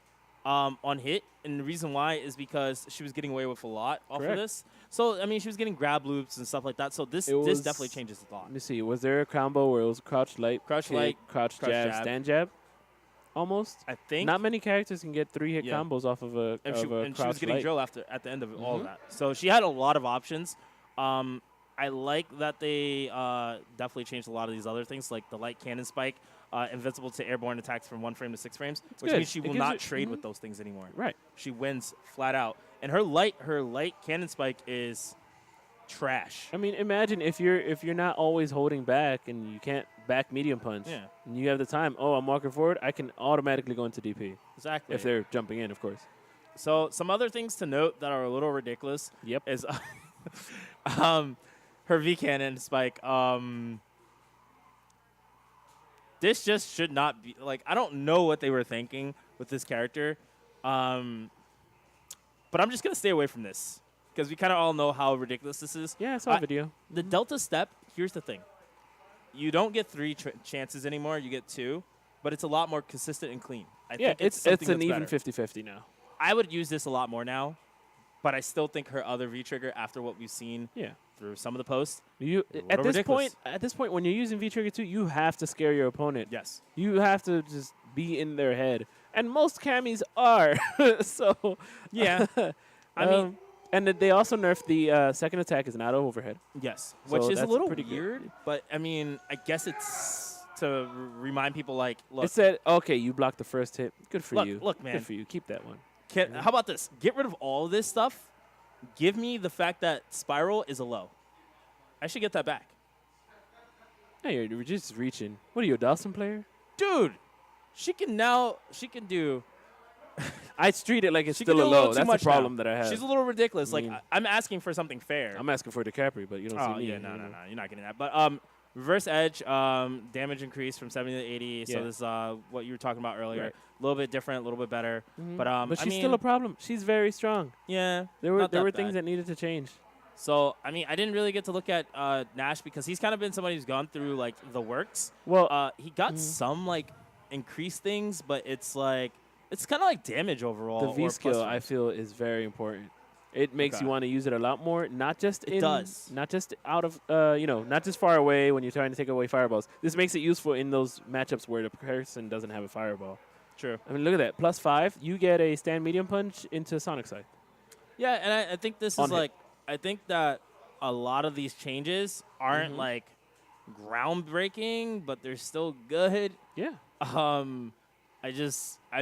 on hit. And the reason why is because she was getting away with a lot off of this. So, I mean, she was getting grab loops and stuff like that. So this definitely changes the thought. Let me see. Was there a combo where it was crouch light, crouch kick, light, crouch jab, stand jab? Almost. I think. Not many characters can get 3-hit combos off of a and she was getting light. drill at the end of all of that. So she had a lot of options. I like that they definitely changed a lot of these other things, like the light cannon spike, invincible to airborne attacks from 1 frame to 6 frames, which means she will not trade with those things anymore. Right. She wins flat out. And her light cannon spike is trash. I mean, imagine if you're not always holding back and you can't back medium punch. Yeah. And you have the time. Oh, I'm walking forward. I can automatically go into DP. Exactly. If they're jumping in, of course. So some other things to note that are a little ridiculous. Yep. Is her V cannon spike. This just should not be like. I don't know what they were thinking with this character, but I'm just gonna stay away from this because we kind of all know how ridiculous this is. Yeah, I saw a video. The Delta step. Here's the thing: you don't get 3 chances anymore. You get 2, but it's a lot more consistent and clean. I think it's an even 50-50 now. I would use this a lot more now, but I still think her other V trigger, after what we've seen through some of the posts, at this point, when you're using V trigger 2, you have to scare your opponent. Yes, you have to just be in their head, and most camis are. So yeah, I mean, and they also nerfed the second attack is not overhead. Yes, so which is a little pretty weird, good. but I mean, I guess it's to remind people like, look, it said, okay, you blocked the first hit. Good for you. Look, man, good for you. Keep that one. How about this? Get rid of all this stuff. Give me the fact that Spiral is a low. I should get that back. Hey, you're just reaching. What are you, a Dawson player? Dude, she can do. I treat it like it's still a low. That's the problem that I have. She's a little ridiculous. Like, I'm asking for something fair. I'm asking for DiCaprio, but you don't see me. Yeah, no. You're not getting that. But reverse edge, damage increase from 70 to 80. So this is what you were talking about earlier. Right. A little bit different, a little bit better. But she's still a problem. She's very strong. Yeah. There were things that needed to change. So, I mean, I didn't really get to look at Nash because he's kind of been somebody who's gone through, like, the works. Well, he got some, like, increased things, but it's, like, it's kind of like damage overall. The V skill, I feel, is very important. It makes Okay. you want to use it a lot more, not just It does. not just out of not just far away when you're trying to take away fireballs. This makes it useful in those matchups where the person doesn't have a fireball. True. I mean, look at that. +5, you get a stand medium punch into Sonic Scythe. Yeah, and I think this On is hit. like, I think that a lot of these changes aren't Mhm. like groundbreaking, but they're still good. Yeah. I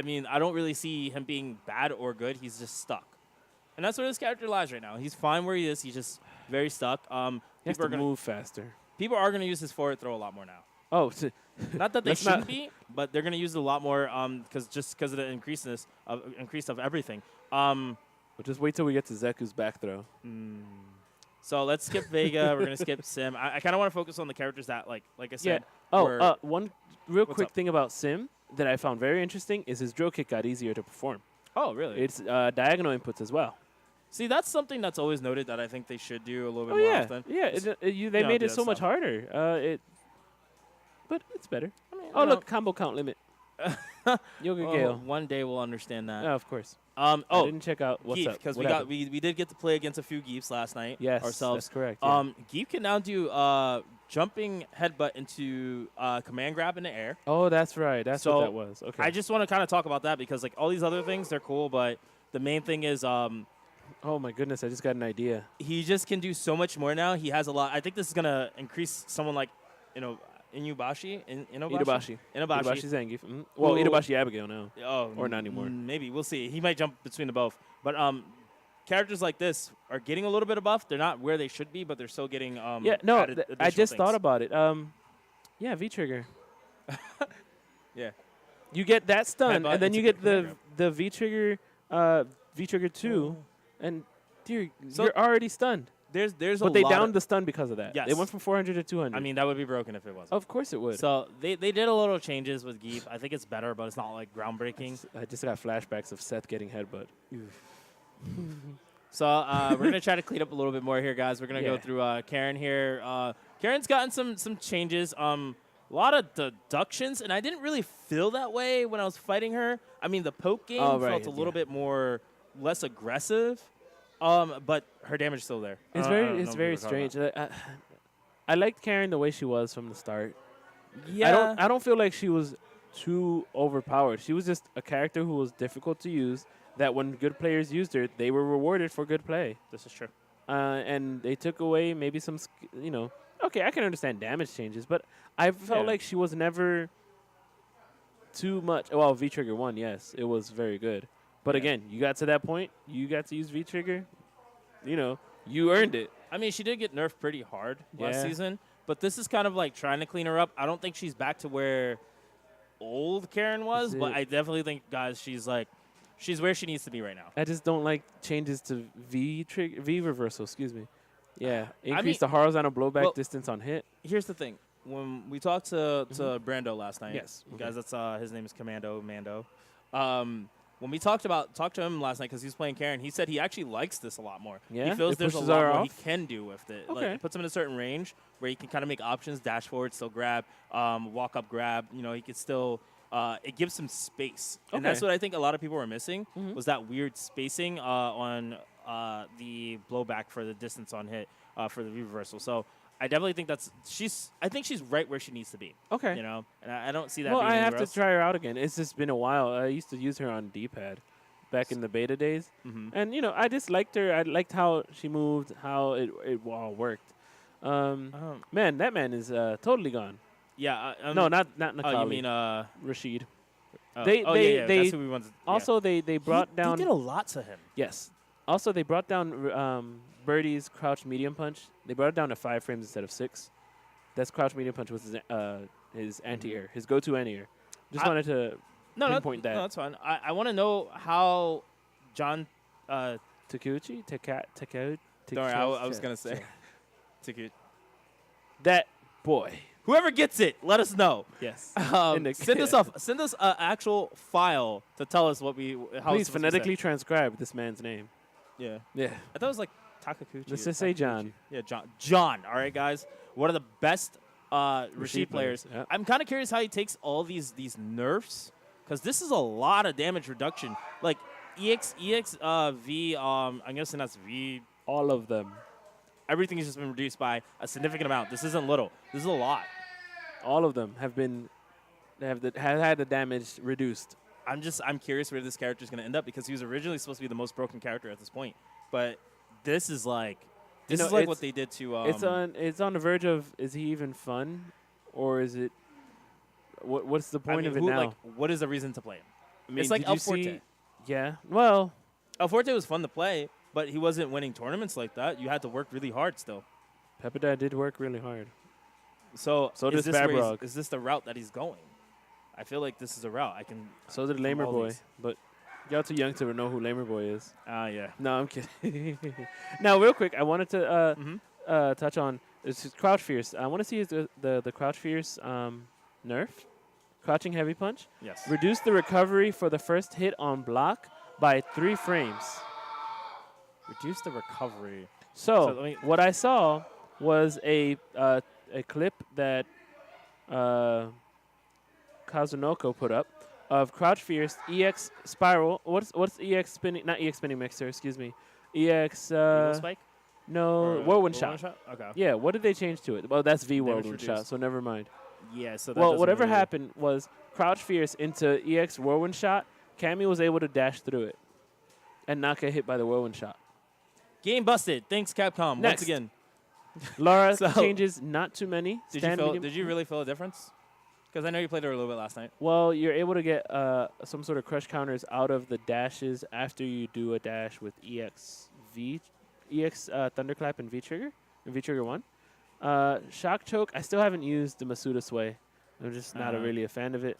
mean, I don't really see him being bad or good. He's just stuck. And that's where his character lies right now. He's fine where he is. He's just very stuck. He has People to are gonna move faster. people are gonna use his forward throw a lot more now. Oh, Not that they Let's shouldn't not- be, but they're gonna use it a lot more because of the increase of everything. well, just wait till we get to Zeku's back throw. So let's skip Vega. We're gonna skip Sim. I kind of want to focus on the characters that like I Yeah. said. Oh, were- one real What's quick up? thing about Sim that I found very interesting is his drill kick got easier to perform. Oh, really? It's diagonal inputs as well. See, that's something that's always noted that I think they should do a little bit Oh more yeah, often. yeah. They know, made do it that so much stuff. harder. But it's better. I mean, Oh you know, look, combo count limit. Yoga oh, Gale. one day we'll understand that. Yeah, of course. Oh, I didn't check out what's Geef, up. because What happened? we did get to play against a few Geefs last night. Yes, ourselves. that's correct. Yeah. Geef can now do jumping headbutt into command grab in the air. Oh, that's right. That's so what that was. Okay. I just want to kind of talk about that because like all these other things they're cool, but the main thing is oh my goodness, I just got an idea. he just can do so much more now. He has a lot. I think this is gonna increase someone like Inubashi. Itabashi. Inabashi. Itabashi Zangief. Well, Who- Itabashi Abigail now. Oh, Or not anymore. Maybe we'll see. He might jump between the both. But characters like this are getting a little bit of buff. They're not where they should be, but they're still getting Yeah, no, added I additional just thought things. about it. Yeah, V trigger. Yeah. You get that stun, Headbutt and then you into get command the V trigger, V trigger 2, and dear, So- you're already stunned. There's But a they lot downed of, the stun because of that. They Yes. went from 400 to 200. I mean, that would be broken if it wasn't. of course it would. So they did a little changes with Geef. I think it's better, but it's not like groundbreaking. I just got flashbacks of Seth getting headbutt. So we're gonna try to clean up a little bit more here, guys. We're gonna go Yeah. through Karen here. Karen's gotten some changes. A lot of deductions, and I didn't really feel that way when I was fighting her. I mean, the poke game Oh, right, felt a little yeah. bit more less aggressive, but her damage is still there. It's I very don't it's know very what we're talking strange. I liked Karen the way she was from the start. about. Yeah, I don't feel like she was too overpowered. She was just a character who was difficult to use. That when good players used her, they were rewarded for good play. this is true. And they took away maybe some, okay, I can understand damage changes, but I felt Yeah. like she was never too much. Well, V Trigger 1, yes, it was very good. But Yeah. again, you got to that point, you got to use V Trigger, you earned it. I mean, she did get nerfed pretty hard last Yeah. season, but this is kind of like trying to clean her up. I don't think she's back to where old Karen was, That's but it. I definitely think, guys, she's where she needs to be right now. I just don't like changes to V reversal, excuse me. Yeah, increase mean- the horizontal blowback well- distance on hit. Here's the thing. When we talked to Brando last night, Yes, okay. guys, that's his name is Commando Mando. When we talked to him last night because he was playing Karen, he said he actually likes this a lot more. Yeah? He feels It there's a pushes lot her more he off? can do with it. Like, Okay. it puts him in a certain range where he can kind of make options, dash forward, still grab, walk up, grab. He could still. It gives him space, and that's Okay. what I think a lot of people were missing Mhm. was that weird spacing on the blowback for the distance on hit for the reversal. So I definitely think I think she's right where she needs to be. Okay. And I don't see that. Well, being I have anywhere to else. try her out again. It's just been a while. I used to use her on D-pad back in the beta days. Mhm. And, I just liked her. I liked how she moved, how it all worked. Man, that man is totally gone. Yeah. No, not Oh, Nakali. you mean Rashid. They, they- that's who we wanted. Also, they brought he, down... He did a lot to him. Yes. Also, they brought down Birdie's crouch medium punch. They brought it down to 5 frames instead of 6. That's crouch medium punch was his anti-air, his go-to anti-air. Just I- wanted to No, pinpoint that. No, that's fine. I want to know how John. Takeuchi? Takeuchi? Don't worry, I was gonna say. That boy. Whoever gets it, let us know. Yes. Send us an actual file to tell us what we. How Please it's supposed to be phonetically transcribe this man's name. said. Yeah. Yeah. I thought it was like Takakuchi. Let's or just say Takakuchi. John. Yeah, John. John. All right, guys. One of the best Rashid players. Yep. I'm kind of curious how he takes all these nerfs because this is a lot of damage reduction. Like V. I'm guessing that's V. All of them. Everything has just been reduced by a significant amount. This isn't little. This is a lot. All of them have been have had the damage reduced. I'm curious where this character is going to end up because he was originally supposed to be the most broken character at this point. But this is like it's- what they did to. It's on the verge of, is he even fun, or is it? What's the point of it now? Like, what is the reason to play him? I mean, it's like did El you Forte. see? Yeah. Well, El Forte was fun to play, but he wasn't winning tournaments like that. You had to work really hard still. Pepperda did work really hard. So does is this where Babrog. is this the route that he's going? I feel like this is a route I can. So did Lamer all Boy, these. but y'all too young to know who Lamer Boy is. Yeah. No, I'm kidding. Now, real quick, I wanted to touch on this is Crouch Fierce. I want to see the Crouch Fierce nerf, crouching heavy punch. Yes. Reduce the recovery for the first hit on block by 3 frames. Reduce the recovery. So, let me- what I saw was a clip that Kazunoko put up of Crouch Fierce EX Spiral. What's EX spinning? Not EX spinning mixer. Excuse me. EX. Eagle spike. No, Or, whirlwind shot. Okay. Yeah. What did they change to it? Well, that's V whirlwind reduced. shot. So never mind. Yeah. So that Well, doesn't whatever really- happened was Crouch Fierce into EX whirlwind shot. Cammy was able to dash through it and not get hit by the whirlwind shot. Game busted. Thanks, Capcom. Next. Once again. Lara So- changes not too many. Did you really feel a difference? Because I know you played her a little bit last night. Well, you're able to get some sort of crush counters out of the dashes after you do a dash with EX Thunderclap and V Trigger 1. Shock Choke, I still haven't used the Masuda Sway. I'm just not really a fan of it.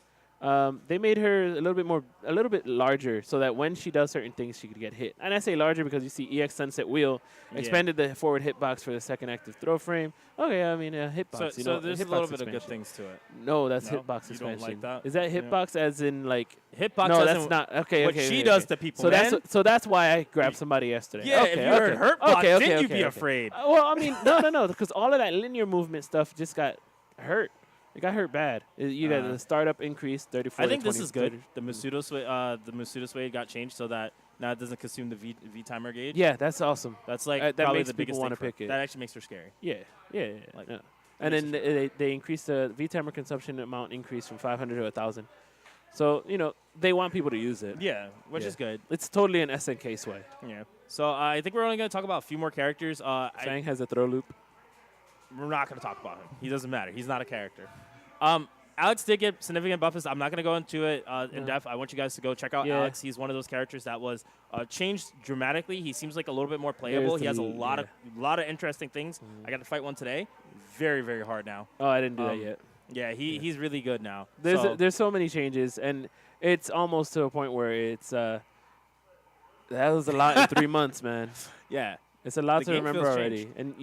They made her a little bit larger so that when she does certain things, she could get hit. And I say larger because you see EX Sunset Wheel expanded the forward hitbox for the second active throw frame. Okay, I mean, hitbox. So there's a hitbox little bit of good expansion. things to it. No, that's No? hitbox You don't expansion. like that? Is that Yeah. hitbox as in like? Hitbox No, doesn't- that's not. Okay, what okay. she okay, does okay. to people, So man. that's why I grabbed somebody yesterday. Yeah, okay, if you okay. heard Hurtbox, okay, then okay, you'd be okay. afraid. Well, I mean, no, because all of that linear movement stuff just got hurt. It got hurt bad. You got the startup increase 34. I think this 20, is good. 30. The Masuda Sway got changed so that now it doesn't consume the V timer gauge. Yeah, that's awesome. That's like that probably makes the people biggest wanna thing. pick it. That actually makes her scary. Yeah. Like, Yeah. And then they increased the V timer consumption amount increase from 500 to 1,000. So they want people to use it. Yeah, which Yeah. is good. It's totally an SNK sway. Yeah. So I think we're only going to talk about a few more characters. Fang has a throw loop. We're not going to talk about him. He doesn't matter. He's not a character. Alex did get significant buffs. I'm not going to go into it in depth. I want you guys to go check out Yeah. Alex. He's one of those characters that was changed dramatically. He seems like a little bit more playable. There's He has a the- lot of interesting things. I got to fight one today. Very, very hard now. Oh, I didn't do that yet. Yeah, he's really good now. There's so many changes, and it's almost to a point where it's that was a lot in 3 months, man. yeah. It's a lot The to game remember feels already, and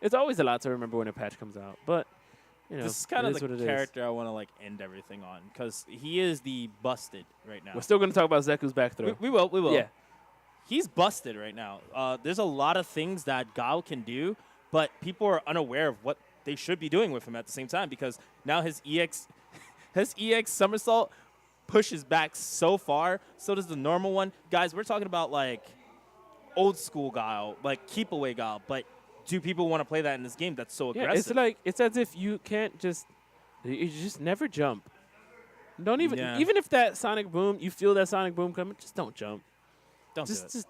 it's always a lot to remember when a patch comes out. But This is kind it of is the what it is. character I want to like end everything on because he is the busted right now. We're still gonna talk about Zeku's back throw. We will. Yeah, He's busted right now. There's a lot of things that Gao can do, but people are unaware of what they should be doing with him at the same time because now his EX somersault pushes back so far. So does the normal one. Guys, we're talking about like old school Gao, like keep away Gao, but do people want to play that in this game that's so yeah. aggressive? It's as if you just never jump. Don't even Yeah. even if that sonic boom, you feel that sonic boom coming, just don't jump. Don't do it. Just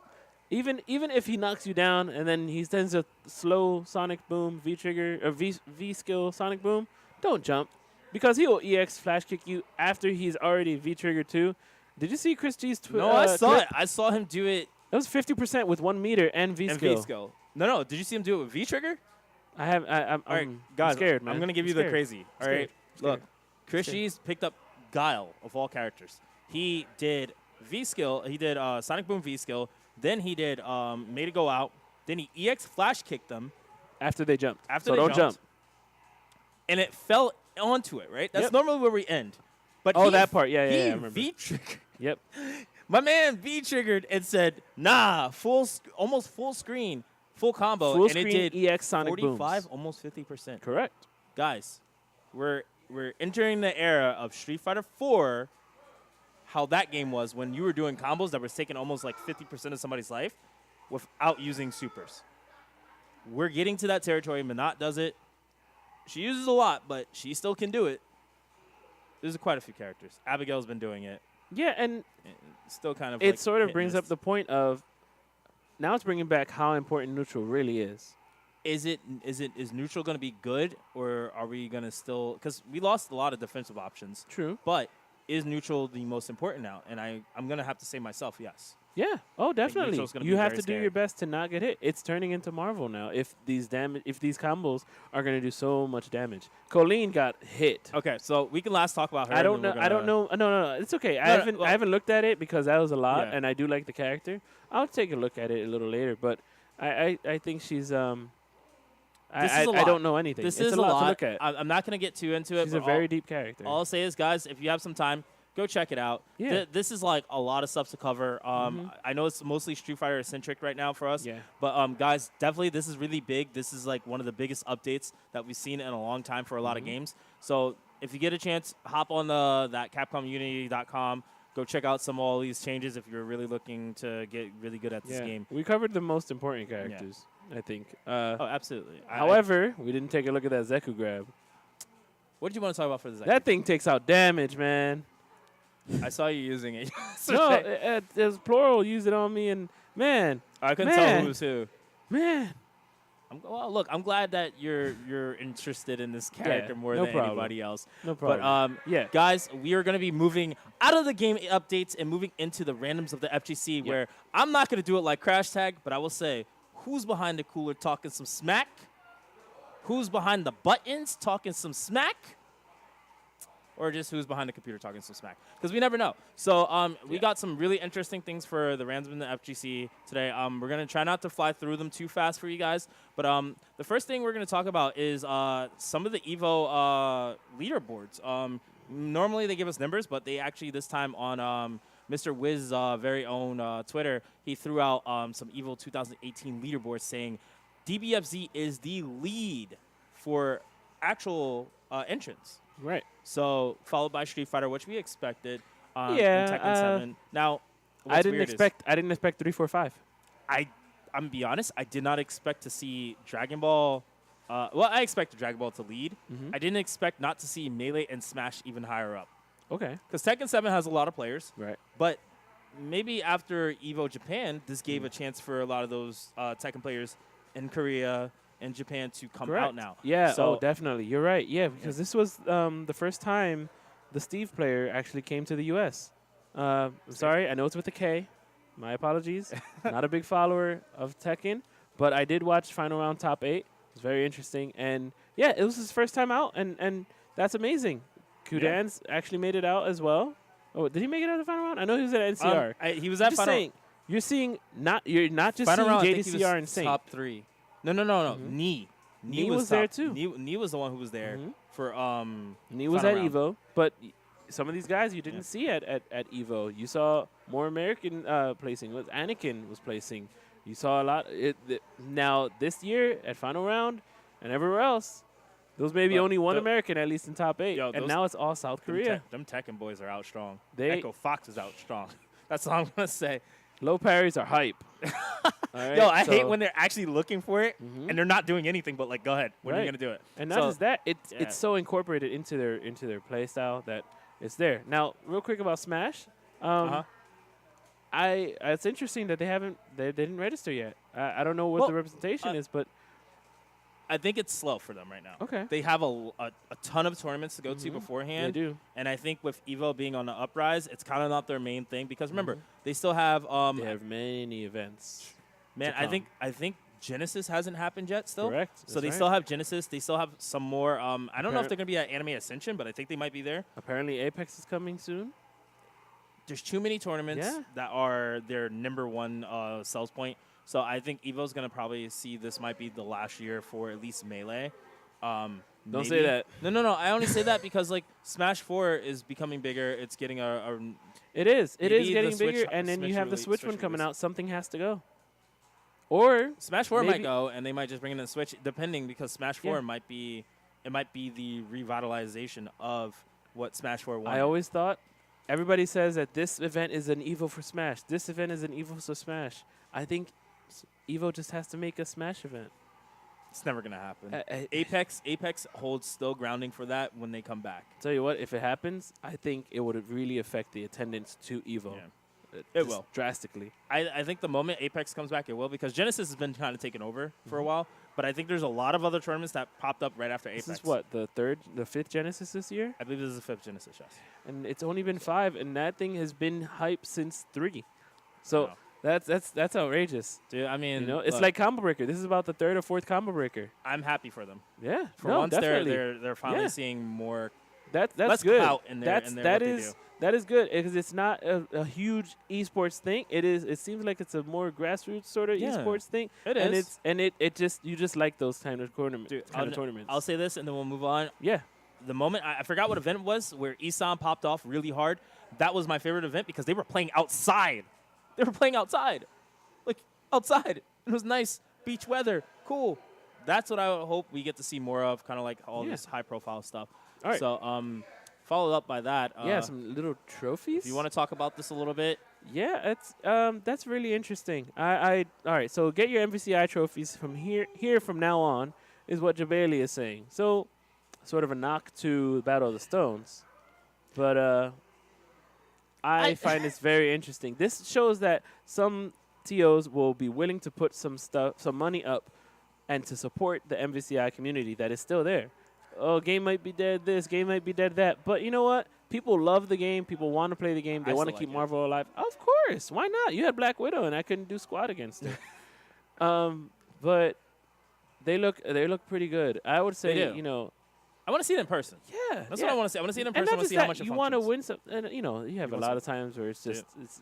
even if he knocks you down and then he sends a slow sonic boom V trigger or V skill sonic boom, don't jump because he will EX flash kick you after he's already V trigger too. Did you see Chris G's No, I saw clip? it. I saw him do it That was 50% with 1 meter and V in skill. V skill. No. Did you see him do it with V trigger? I'm All right, I'm guys, scared, man. I'm going to give I'm you the scared. crazy. All Scared. right, Scared. look, Chris Scared. G's picked up Guile of all characters. He did V skill. He did Sonic Boom V skill. Then he did made it go out. Then he EX flash kicked them After they jumped. after so they don't jumped, jump. and it fell onto it. Right, that's Yep. normally where we end. But Oh, he- that part. Yeah, he I remember. V triggered. Yep. My man V triggered and said, "Nah, almost full screen, full combo," Full and screen it did EX sonic 45, booms. almost 50%. Correct. Guys, we're entering the era of Street Fighter 4 how that game was when you were doing combos that was taking almost like 50% of somebody's life without using supers. We're getting to that territory. Minot does it. She uses a lot, but she still can do it. There's quite a few characters. Abigail's been doing it. Yeah, and Still kind of. it like sort of hit and brings up miss. the point of now it's bringing back how important neutral really is. Is neutral going to be good, or are we going to still? Because we lost a lot of defensive options. True. But is neutral the most important now? And I'm going to have to say myself, yes. Yeah. Oh, definitely. neutral's gonna You be have very to do your scary. best to not get hit. It's turning into Marvel now. If these combos are going to do so much damage. Colleen got hit. Okay, so we can last talk about her. I and don't then know. we're I don't gonna- know. No. It's okay. No, I haven't looked at it because that was a lot, Yeah. and I do like the character. I'll take a look at it a little later, but I think she's This is a I lot. don't know anything. This it's is a lot to lot. look at. I'm not going to get too into it. She's a but very deep character. all I'll say is, guys, if you have some time, go check it out. Yeah. This is like a lot of stuff to cover. I know it's mostly Street Fighter centric right now for us. Yeah. But guys, definitely this is really big. This is like one of the biggest updates that we've seen in a long time for a lot of games. So if you get a chance, hop on that CapcomUnity.com. Go check out some of all these changes if you're really looking to get really good at this game. We covered the most important characters, I think. Oh, absolutely. However, we didn't take a look at that Zeku grab. What did you want to talk about for the That thing takes out damage, man. I saw you using it. No, there's plural. Used it on me, and man, I couldn't tell Man. who's who. man. Well, look, I'm glad that you're interested in this character more no than problem. anybody else. No But problem. Yeah. guys, we are going to be moving out of the game updates and moving into the randoms of the FGC, where I'm not going to do it like Crash Tag, but I will say, who's behind the cooler talking some smack? Who's behind the buttons talking some smack? Or just who's behind the computer talking some smack? Because we never know. So we got some really interesting things for the randoms in the FGC today. We're going to try not to fly through them too fast for you guys. But the first thing we're going to talk about is some of the EVO leaderboards. Normally they give us numbers, but they actually this time on Mr. Wiz's very own Twitter, he threw out some EVO 2018 leaderboards saying DBFZ is the lead for actual entrants. Right. So followed by Street Fighter, which we expected. And Yeah, Tekken 7. Now, I what's didn't weird is expect 3-4-5. I'm gonna be honest. I did not expect to see Dragon Ball. Well, I expected Dragon Ball to lead. I didn't expect not to see Melee and Smash even higher up. Okay. Because Tekken 7 has a lot of players. Right. But maybe after EVO Japan, this gave a chance for a lot of those Tekken players in Korea and Japan to come Correct. out now. Yeah. So Definitely. You're right. Yeah, because this was the first time the Steve player actually came to the U.S. I'm sorry. I know it's with a K. My apologies. Not a big follower of Tekken, but I did watch Final Round Top 8. It was very interesting. And, yeah, it was his first time out, and that's amazing. Kudan's actually made it out as well. Oh, did he make it out of the final round? I know he was at NCR. he was I'm at just Final saying, you're not just Final seeing round, I think he was JDCR and Saint. top 3. No. Knee. Knee was there top. too. Knee was the one who was there for And he was Final at round. Evo, but some of these guys you didn't see at Evo. You saw more American placing. Anakin was placing. You saw a lot. Now, this year at Final Round and everywhere else, there was maybe But only one the- American at least in top 8. Yo, and those- now it's all South Korea. Them Tekken boys are out strong. They- Echo Fox is out strong. That's all I'm gonna say. Low parries are hype. All right, Yo, I hate so- when they're actually looking for it and they're not doing anything but like, go ahead. When are you Right. gonna do it? And not So- just that, yeah. it's so incorporated into their play style that it's there. Now, real quick about Smash. It's interesting that they didn't register yet. I don't know what Well, the representation is, but I think it's slow for them right now. okay. They have a ton of tournaments to go to They beforehand. do. And I think with Evo being on the uprise, it's kind of not their main thing because remember, they still have They have many events. man, to I think Genesis hasn't happened yet still. Correct. So That's they right. still have Genesis. They still have some more. I don't know if Apparent- they're going to be at Anime Ascension, but I think they might be there. Apparently, Apex is coming soon. There's too many tournaments Yeah. that are their number one sales point. So I think Evo's going to probably see this might be the last year for at least Melee. Don't Maybe. say that. No. I only say that because like Smash 4 is becoming bigger. It's getting It is. It Maybe is the getting Switch- bigger, and then Switch you have the release- Switch Switch one coming release. out. Something has to go. Or Smash 4 might maybe- go, and they might just bring in the Switch, depending because Smash 4 Yeah. might be the revitalization of what Smash 4 wanted. I always thought everybody says that this event is an Evo for Smash. This event is an Evo for Smash. I think Evo just has to make a Smash event. It's never gonna happen. Apex holds still grounding for that when they come back. Tell you what, if it happens, I think it would really affect the attendance to Evo. Yeah. It Just will. drastically. I think the moment Apex comes back, it will, because Genesis has been kind of taken over for a Mm-hmm. while. But I think there's a lot of other tournaments that popped up right after Apex. This is what, the fifth Genesis this year, I believe this is the 5th Genesis, yes. and it's only been 5, and that thing has been hype since 3. So Wow. that's outrageous. Dude, I mean, You know, it's look, like Combo Breaker. This is about the 3rd or 4th Combo Breaker. I'm happy for them. Yeah, For no, once, definitely. they're finally Yeah. seeing more. That's less good. clout in their- That's in their that what they is do. that is good because it's not a huge esports thing. It is. It seems like it's a more grassroots sort of Yeah. esports thing. It and is. it just you just like those kind of tournaments. Dude, tournaments. I'll say this, and then we'll move on. Yeah. The moment I forgot what event it was where Isan popped off really hard. That was my favorite event because they were playing outside. They were playing outside, like outside. It was nice beach weather, cool. That's what I would hope we get to see more of, kind of like all Yeah. this high profile stuff. All right. So followed up by that. Yeah, some little trophies. If you want to talk about this a little bit, Yeah, that's really interesting. All right. So get your MVCI trophies from here from now on is what Jabali is saying. So, sort of a knock to Battle of the Stones, but I find this very interesting. This shows that some TOs will be willing to put some money up, and to support the MVCI community that is still there. Oh, game might be dead this, game might be dead that. But you know what? People love the game. People want to play the game. They I want to still keep like it. Marvel alive. Of course. Why not? You had Black Widow, and I couldn't do squat against her. But they look pretty good. I would say, do. you know, I want to see it in person. yeah. That's yeah. what I want to see. I want to see it in And person. I not want to just see how that, much it you want to functions. win some. And, you know, you have a want lot some- of times where it's just it's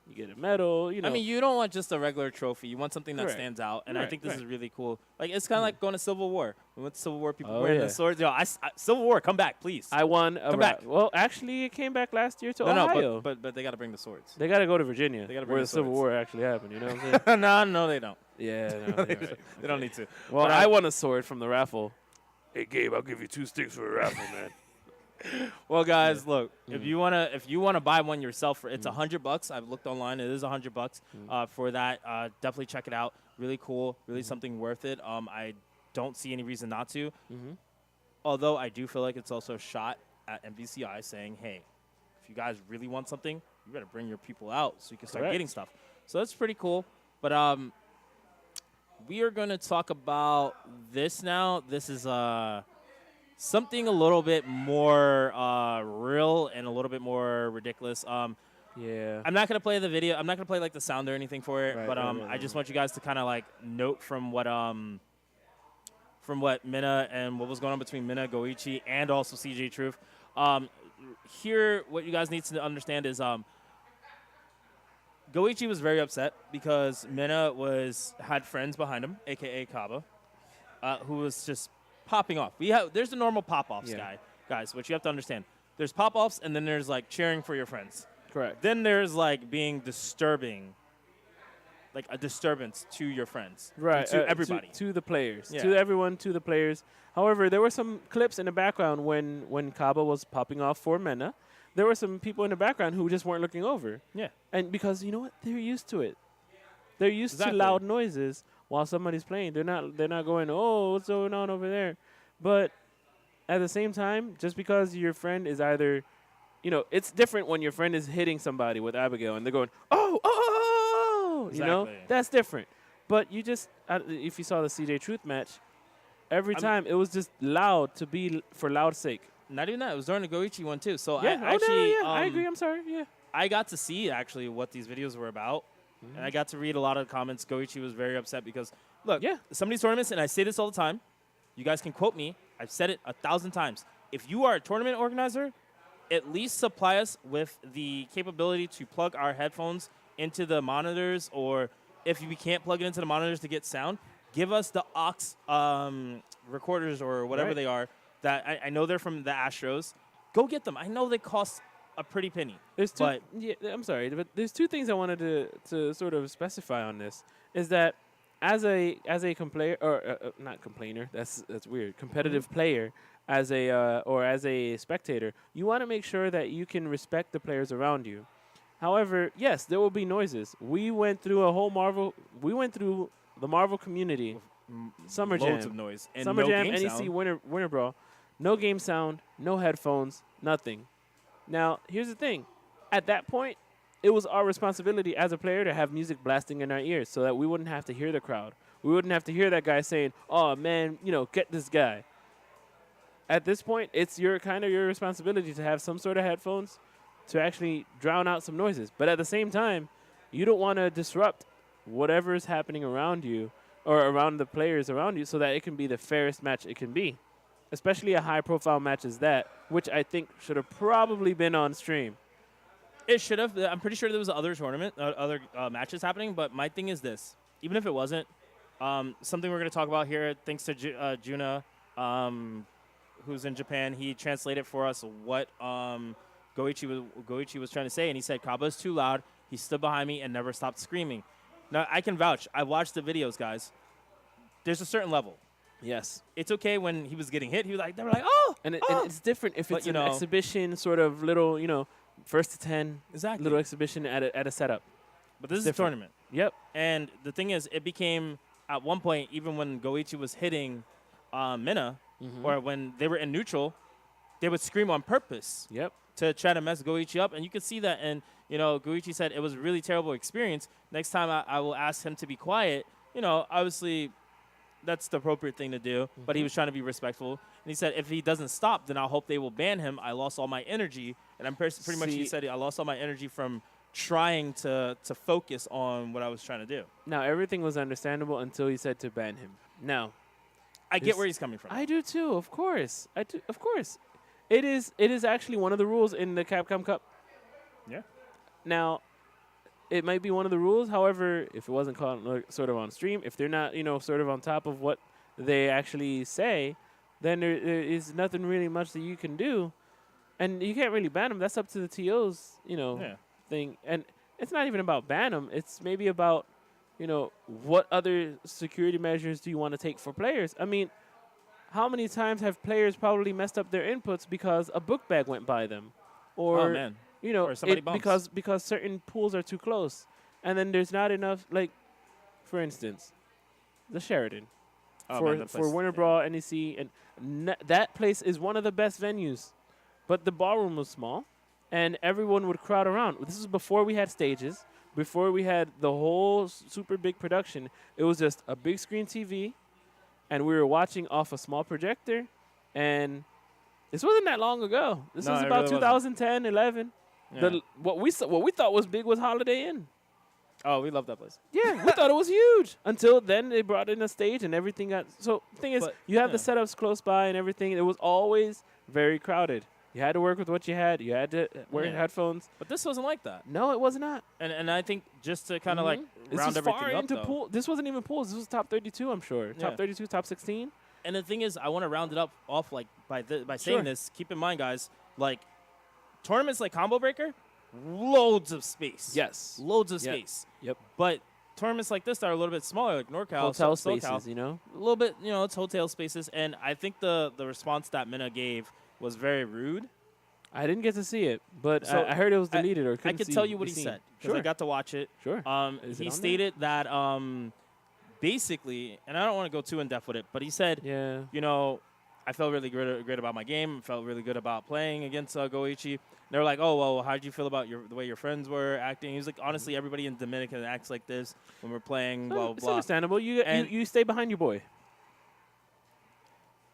you get a medal. You know, I mean, you don't want just a regular trophy. You want something that Correct. stands out, and I Right, think this right. is really cool. Like, it's kind of like going to Civil War. We went to Civil War, people Oh, wearing yeah. the swords. Yo, Civil War, come back, please. I won a Come back. Well, actually, it came back last year to no, Ohio. but they got to bring the swords. They got to go to Virginia, They gotta bring where the the Civil swords. War actually happened. You know what I'm saying? no, they don't. Yeah, no, you're right. They don't need to. Well, But I won a sword from the raffle. Hey, Gabe, I'll give you 2 sticks for a raffle, man. Well, guys, look, if Mm. you wanna buy one yourself, for it's $100. I've looked online; it is $100 Mm. for that. Definitely check it out. Really cool, really Mm-hmm. something worth it. I don't see any reason not to. Mm-hmm. Although I do feel like it's also a shot at MVCI saying, hey, if you guys really want something, you better bring your people out so you can start Correct. getting stuff. So that's pretty cool. But we are going to talk about this now. This is something a little bit more real and a little bit more ridiculous. Yeah. I'm not going to play the video. I'm not going to play like the sound or anything for it. Right, but right, right, I just right. want you guys to kind of like note from what Minna and what was going on between Minna, Goichi, and also CJ Truth. Here, what you guys need to understand is Goichi was very upset because Minna had friends behind him, aka Kaba, who was just popping off. There's the normal pop-offs, Yeah. guys. What you have to understand, there's pop-offs, and then there's like cheering for your friends. Correct. Then there's like being disturbing, like a disturbance to your friends, Right. to everybody. To the players. Yeah. To everyone, to the players. However, there were some clips in the background when Kaba was popping off for Mena. There were some people in the background who just weren't looking over. Yeah. And because, you know what? They're used to it. They're used Exactly. to loud noises while somebody's playing. They're not going, oh, what's going on over there? But at the same time, just because your friend is either, you know, it's different when your friend is hitting somebody with Abigail and they're going, oh, you know? Exactly. That's different. But you just, if you saw the CJ Truth match, every time it was just loud to be for loud sake. Not even that. It was during the Goichi one too. So Yeah, I actually, I agree. I'm sorry. Yeah. I got to see actually what these videos were about, and I got to read a lot of comments. Goichi was very upset because, look, Yeah. some of these tournaments, and I say this all the time, you guys can quote me. I've said it 1,000 times. If you are a tournament organizer, at least supply us with the capability to plug our headphones into the monitors, or if we can't plug it into the monitors to get sound, give us the aux recorders or whatever Right. they are. That I know they're from the Astros. Go get them. I know they cost a pretty penny. There's two. But- Yeah, I'm sorry, but there's 2 things I wanted to sort of specify on this. Is that as a complainer or not complainer? That's weird. Competitive player. as a or as a spectator, you want to make sure that you can respect the players around you. However, yes, there will be noises. We went through the Marvel community, Summer Loads Jam, of noise and Summer no Jam, game NEC, sound. Winter Brawl, no game sound, no headphones, nothing. Now, here's the thing. At that point, it was our responsibility as a player to have music blasting in our ears so that we wouldn't have to hear the crowd. We wouldn't have to hear that guy saying, "Oh man, get this guy." At this point, it's your responsibility to have some sort of headphones to actually drown out some noises. But at the same time, you don't want to disrupt whatever is happening around you or around the players around you so that it can be the fairest match it can be. Especially a high-profile match as that, which I think should have probably been on stream. It should have. I'm pretty sure there was other other matches happening. But my thing is this: even if it wasn't, something we're going to talk about here, thanks to Juna, who's in Japan, he translated for us what Goichi was trying to say, and he said Kaba is too loud. He stood behind me and never stopped screaming. Now I can vouch. I watched the videos, guys. There's a certain level. Yes. It's okay when he was getting hit. They were like, oh, And oh. it's different if But, it's an exhibition, sort of little, first to 10, Exactly. little exhibition at a setup. But this is a different. tournament. Yep. And the thing is, it became, at one point, even when Goichi was hitting Mina, or when they were in neutral, they would scream on purpose Yep. to try to mess Goichi up. And you could see that. And, Goichi said it was a really terrible experience. Next time I will ask him to be quiet. Obviously, that's the appropriate thing to do. But he was trying to be respectful. And he said, if he doesn't stop, then I hope they will ban him. I lost all my energy. And I'm pretty much, he See- said, I lost all my energy from trying to focus on what I was trying to do. Now, everything was understandable until he said to ban him. Now, I get This- where he's coming from. I do too, of course. I do, of course. It is actually one of the rules in the Capcom Cup. Yeah. Now, it might be one of the rules. However, if it wasn't caught sort of on stream, if they're not, sort of on top of what they actually say, then there is nothing really much that you can do. And you can't really ban them. That's up to the TO's, Yeah. thing. And it's not even about ban them. It's maybe about, what other security measures do you want to take for players? I mean, how many times have players probably messed up their inputs because a book bag went by them? Or, Oh, man. Or somebody bumps. because certain pools are too close. And then there's not enough, like, for instance, the Sheridan. Oh, for man, that place- Winter yeah. Brawl, NEC, and that place is one of the best venues. But the ballroom was small, and everyone would crowd around. This is before we had stages, before we had the whole super big production. It was just a big screen TV, and we were watching off a small projector, and this wasn't that long ago. This No, was it about really wasn't. 2010, 11. Yeah. What we thought was big was Holiday Inn. Oh, we love that place. Yeah, we thought it was huge. Until then, they brought in a stage and everything got. So the thing is, But, you have the yeah. setups close by and everything. It was always very crowded. You had to work with what you had. You had to wear Yeah. headphones. But this wasn't like that. No, it was not. And I think just to kind of like This round was everything far up, into though. pool. This wasn't even pools. This was top 32, I'm sure. Yeah. Top 32, top 16. And the thing is, I want to round it up off like by Sure. saying this. Keep in mind, guys, like tournaments like Combo Breaker, loads of space. Yes. Loads of Yep. space. Yep. But tournaments like this that are a little bit smaller, like NorCal, Hotel SoCal, spaces, you know? a little bit, it's hotel spaces. And I think the response that Mina gave was very rude. I didn't get to see it, but So, I heard it was I- deleted or I couldn't could see- tell you what be he seen. said because Sure. I got to watch it. Sure. Is it He on there? stated that basically, and I don't want to go too in depth with it, but he said, Yeah. I felt really great about my game. Felt really good about playing against Goichi. They were like, "Oh, well, how did you feel about the way your friends were acting?" He was like, "Honestly, everybody in Dominican acts like this when we're playing." Blah It's blah. understandable. You And- you stay behind your boy.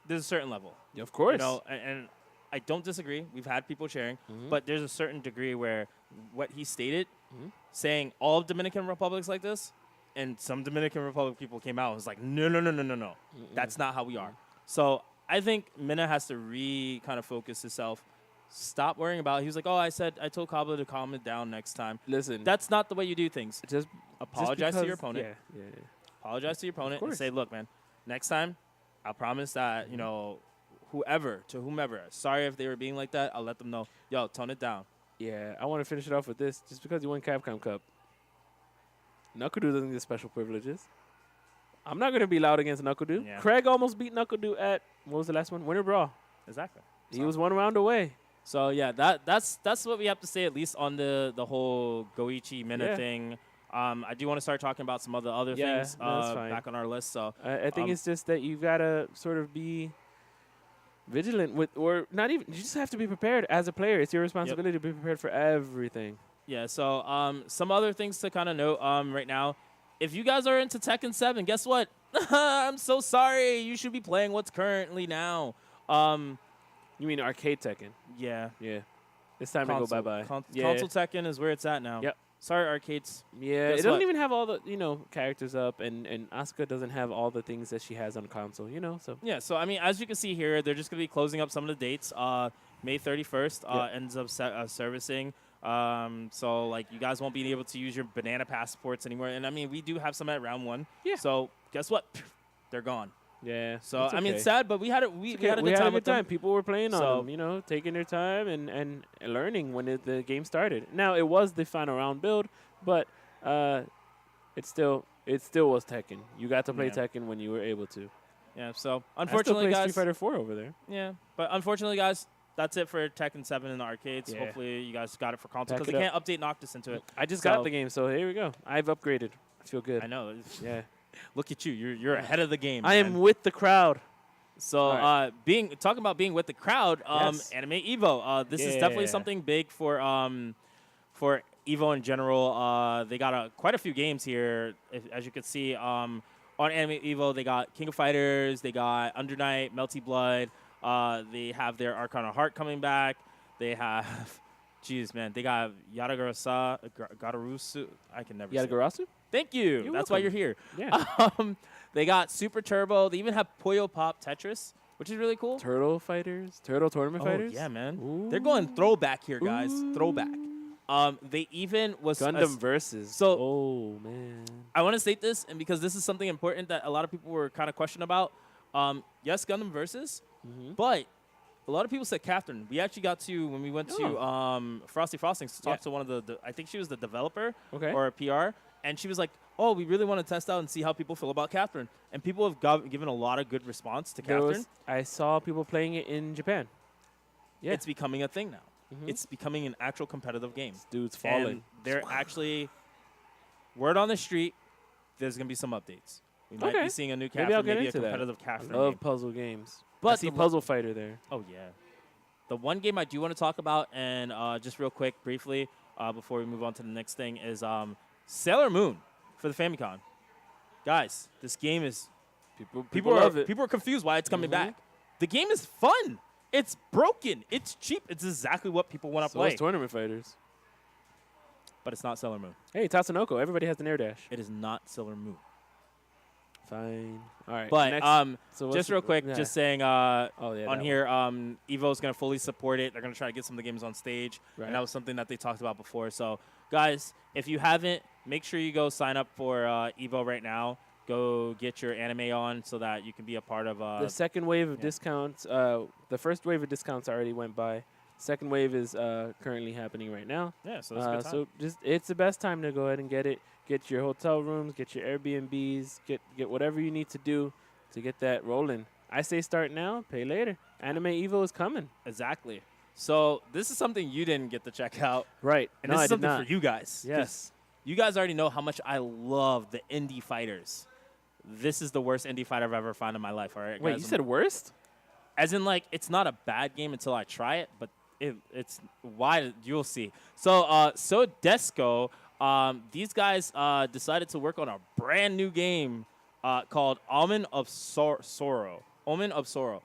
There's a certain level, Of course. and I don't disagree. We've had people sharing, Mhm. but there's a certain degree where what he stated, Mhm. saying all Dominican republics like this, and some Dominican Republic people came out and was like, no, that's not how we are. So I think Mina has to kind of focus himself. Stop worrying about it. He was like, I told Kabla to calm it down next time. Listen. That's not the way you do things. just Apologize to your because- opponent. Yeah. Apologize to your opponent and course. say, look, man, next time, I promise that, whomever, sorry if they were being like that, I'll let them know, yo, tone it down. Yeah, I want to finish it off with this. Just because you won Capcom Cup, Knuckledu doesn't get special privileges. I'm not going to be loud against Knuckledu. Yeah. Craig almost beat Knuckledu at, what was the last one? Winter Brawl. Exactly. He was one round away. So yeah, that's what we have to say at least on the whole Goichi Mina Yeah. thing. I do want to start talking about some other Yeah, things no, that's fine. back on our list. So I think Um, it's just that you've got to sort of be vigilant with, or not even, you just have to be prepared as a player. It's your responsibility to be prepared for everything. yeah, so some other things to kind of note right now. If you guys are into Tekken 7, guess what? I'm so sorry. You should be playing what's currently now. You mean arcade Tekken? Yeah. Yeah. It's time to go bye-bye. Yeah. Console Tekken is where it's at now. Yep. Sorry, arcades. Yeah, Guess it doesn't what? even have all the, characters up, and Asuka doesn't have all the things that she has on console, so. Yeah, so I mean, as you can see here, they're just going to be closing up some of the dates. May 31st ends up servicing. So, like, you guys won't be able to use your banana passports anymore. And, I mean, we do have some at round 1. Yeah. So, guess what? They're gone. Yeah. So, it's I mean, okay. it's sad, but we had a It's we had a okay. good time with them. time. People were playing So- on them, taking their time and learning when the game started. Now, it was the final round build, but it still was Tekken. You got to play Yeah. Tekken when you were able to. Yeah, so, I unfortunately, still play guys. Street Fighter 4 over there. Yeah, but unfortunately, guys, that's it for Tekken 7 in the arcades. Yeah. Hopefully, you guys got it for console Pack because it they can't update Noctis into it. I just So- got the game, so here we go. I've upgraded. I feel good. I know. Yeah. Look at you. You're ahead of the game. I man. am with the crowd. So, All right. talking about being with the crowd, Yes. Anime Evo. This is definitely Yeah. something big for Evo in general. They got quite a few games here, as you can see. On Anime Evo, they got King of Fighters, they got Under Night, Melty Blood. They have their Arcana Heart coming back. They have, jeez, man, they got Gararusu. I can never say it. Yadagarasu? Thank you. You're That's why welcome. you're here. Yeah. They got Super Turbo. They even have Puyo Pop Tetris, which is really cool. Turtle Fighters? Turtle Tournament Oh, Fighters? yeah, man. Ooh. They're going throwback here, guys. Ooh. Throwback. They even was Gundam Versus. so- oh, man. I want to state this, and because this is something important that a lot of people were kind of questioning about. Yes, Gundam Versus, Mhm. but a lot of people said Catherine. We actually got to when we went to Frosty Frostings to talk Yeah. to one of the I think she was the developer Okay. or a PR, and she was like, "Oh, we really want to test out and see how people feel about Catherine." And people have given a lot of good response to There Catherine. I saw people playing it in Japan. Yeah. It's becoming a thing now. Mhm. It's becoming an actual competitive game. Dude's And falling. they're actually, word on the street, there's going to be some updates. We might Okay. be seeing a new Maybe Catherine, I'll get maybe a into that. competitive I Catherine love game. puzzle games. I But see the Puzzle Fighter there. Oh, yeah. The one game I do want to talk about, and just real quick, briefly, before we move on to the next thing, is Sailor Moon for the Famicom. Guys, this game is People love it. People are confused why it's coming Mhm. back. The game is fun. It's broken. It's cheap. It's exactly what people want to So play. it's Tournament Fighters. But it's not Sailor Moon. Hey, Tatsunoko. Everybody has an air dash. It is not Sailor Moon. Fine. All right. But next, so what's just real quick, yeah. just saying oh, yeah, on that here, Evo's going to fully support it. They're going to try to get some of the games on stage. Right. And that was something that they talked about before. So, guys, if you haven't, make sure you go sign up for Evo right now. Go get your anime on so that you can be a part of the second wave of yeah. discounts. The first wave of discounts already went by. Second wave is currently happening right now. yeah, so that's a good time. So just it's the best time to go ahead and get it. Get your hotel rooms, get your Airbnbs, get whatever you need to do to get that rolling. I say start now, pay later. Anime Evo is coming. Exactly. So this is something you didn't get to check out. Right. And no, this I is did something not. for you guys. 'cause Yes. You guys already know how much I love the indie fighters. This is the worst indie fight I've ever found in my life, all right, Wait, guys? you said worst? As in, like, it's not a bad game until I try it, but it's why you'll see. So Desco, these guys decided to work on a brand new game called Omen of Sorrow. Omen of Sorrow.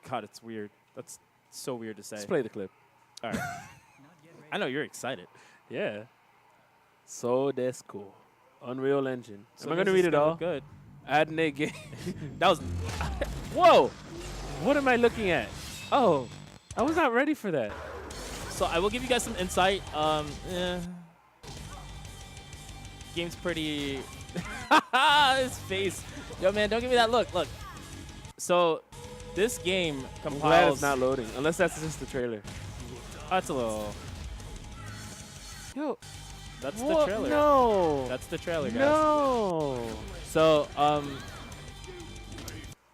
God, it's weird. That's so weird to say. Let's play the clip. All right. I know you're excited. Yeah. So that's cool. Unreal Engine. So Am I going to this read is it gonna all? look good. Adne game. That was Whoa! What am I looking at? Oh, I was not ready for that. so. I will give you guys some insight. Game's pretty. His face. Yo, man, don't give me that look. Look. So, this game I'm glad compiles. it's not loading, unless that's just the trailer. That's a little. Yo, That's the what? trailer. No. That's the trailer, guys. No. So,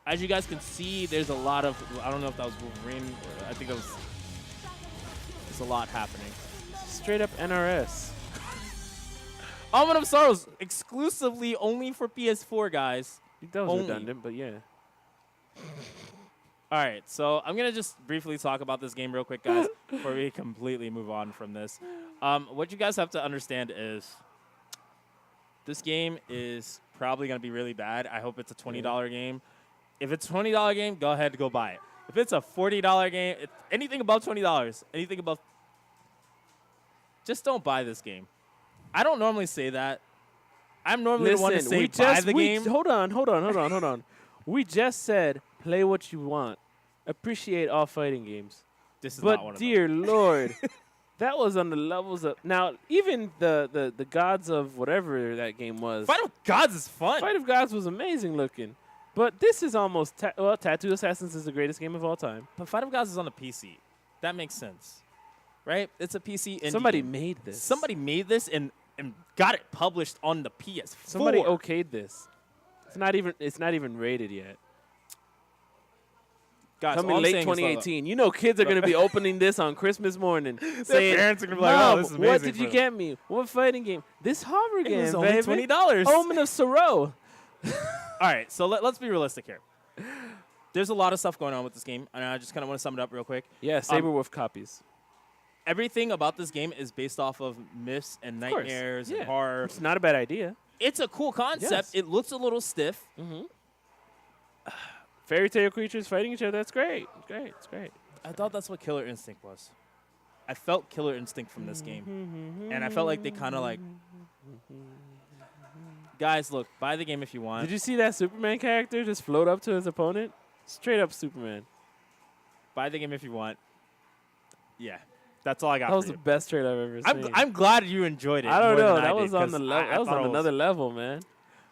as you guys can see, there's a lot of, I don't know if that was Wolverine, or I think it was, there's a lot happening. Straight up NRS. Almond of Sorrows, exclusively only for PS4, guys. That was Only. redundant, but yeah. All right, so I'm going to just briefly talk about this game real quick, guys, before we completely move on from this. What you guys have to understand is this game is probably going to be really bad. I hope it's a $20 game. If it's a $20 game, go ahead and go buy it. If it's a $40 game, anything above $20, anything above, just don't buy this game. I don't normally say that. I'm normally the one to say buy the game. Hold on. We just said play what you want. Appreciate all fighting games. This is not one But of dear Lord, that was on the levels of now. Even the gods of whatever that game was. them. Fight of Gods is fun. Fight of Gods was amazing looking. But this is almost Tattoo Assassins is the greatest game of all time. But Fight of Gods is on the PC. That makes sense, right? It's a PC indie Somebody game. made this. Somebody made this and got it published on the PS4. Somebody okayed this. It's not even rated yet. Guys, all Coming I'm late saying is, 2018. You know kids are going to be opening this on Christmas morning. saying, parents are gonna be like, Mom, "Oh, this is what amazing did you for get me? What fighting game? This horror It game, was only baby. $20. Omen of Sorrow. All right, so let's be realistic here. There's a lot of stuff going on with this game, and I just kind of want to sum it up real quick. Yeah, Saberwolf copies. Everything about this game is based off of myths and Of course, nightmares yeah. and horror. It's not a bad idea. It's a cool concept. Yes. It looks a little stiff. Fairy tale creatures fighting each other. That's great. It's great. I thought that's what Killer Instinct was. I felt Killer Instinct from this game, and I felt like they kind of like, guys, look, buy the game if you want. Did you see that Superman character just float up to his opponent? Straight up Superman. Buy the game if you want. Yeah, that's all I got. That was for the you. best trade I've ever seen. I'm glad you enjoyed it. I don't more know. than That I was did, on the 'cause level. I That was thought on it another level, man.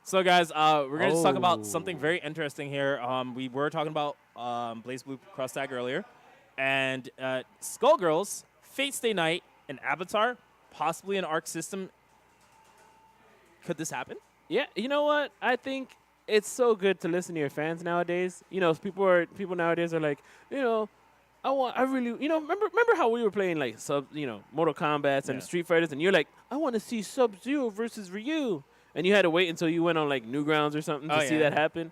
So, guys, we're going to talk about Oh. something very interesting here. We were talking about Blaze Blue Cross Tag earlier. And Skullgirls, Fate Stay Night, and Avatar, possibly an Arc System. Could this happen? Yeah, you know what? I think it's so good to listen to your fans nowadays. You know, people nowadays are like, you know, remember how we were playing like Mortal Kombat's and Yeah. Street Fighters, and you're like, I want to see Sub-Zero versus Ryu, and you had to wait until you went on like Newgrounds or something to Oh, see yeah. that happen.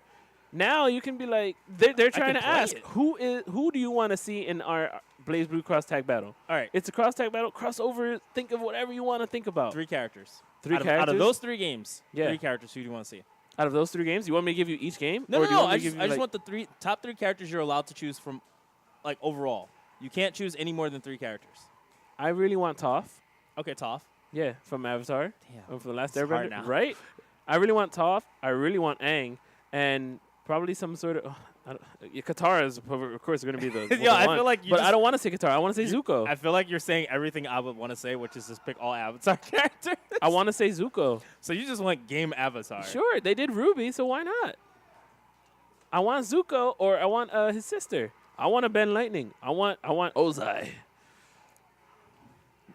Now you can be like, they're trying can to play ask it. who do you want to see in our Blaze Blue Cross Tag battle? All right. It's a cross tag battle. Crossover. Think of whatever you want to think about. 3 characters. Three Out of characters? those 3 games, Yeah. 3 characters, who do you want to see? Out of those 3 games, you want me to give you each game? No, Or no, do you no. want me I to give just, you, I just like- want the top 3 characters you're allowed to choose from, like, overall. You can't choose any more than 3 characters. I really want Toph. Okay, Toph. Yeah, from Avatar. Damn. Or from the last It's hard Airbender. now. Right? I really want Toph. I really want Aang. And probably some sort of... Katara is, of course, going to be the Yeah, I one. feel like you But just- I don't want to say Katara. I want to say Zuko. I feel like you're saying everything I would want to say, which is just pick all Avatar characters. I want to say Zuko. So you just want game Avatar. Sure, they did Ruby, so why not? I want Zuko, or I want his sister. I want to bend lightning. I want Ozai.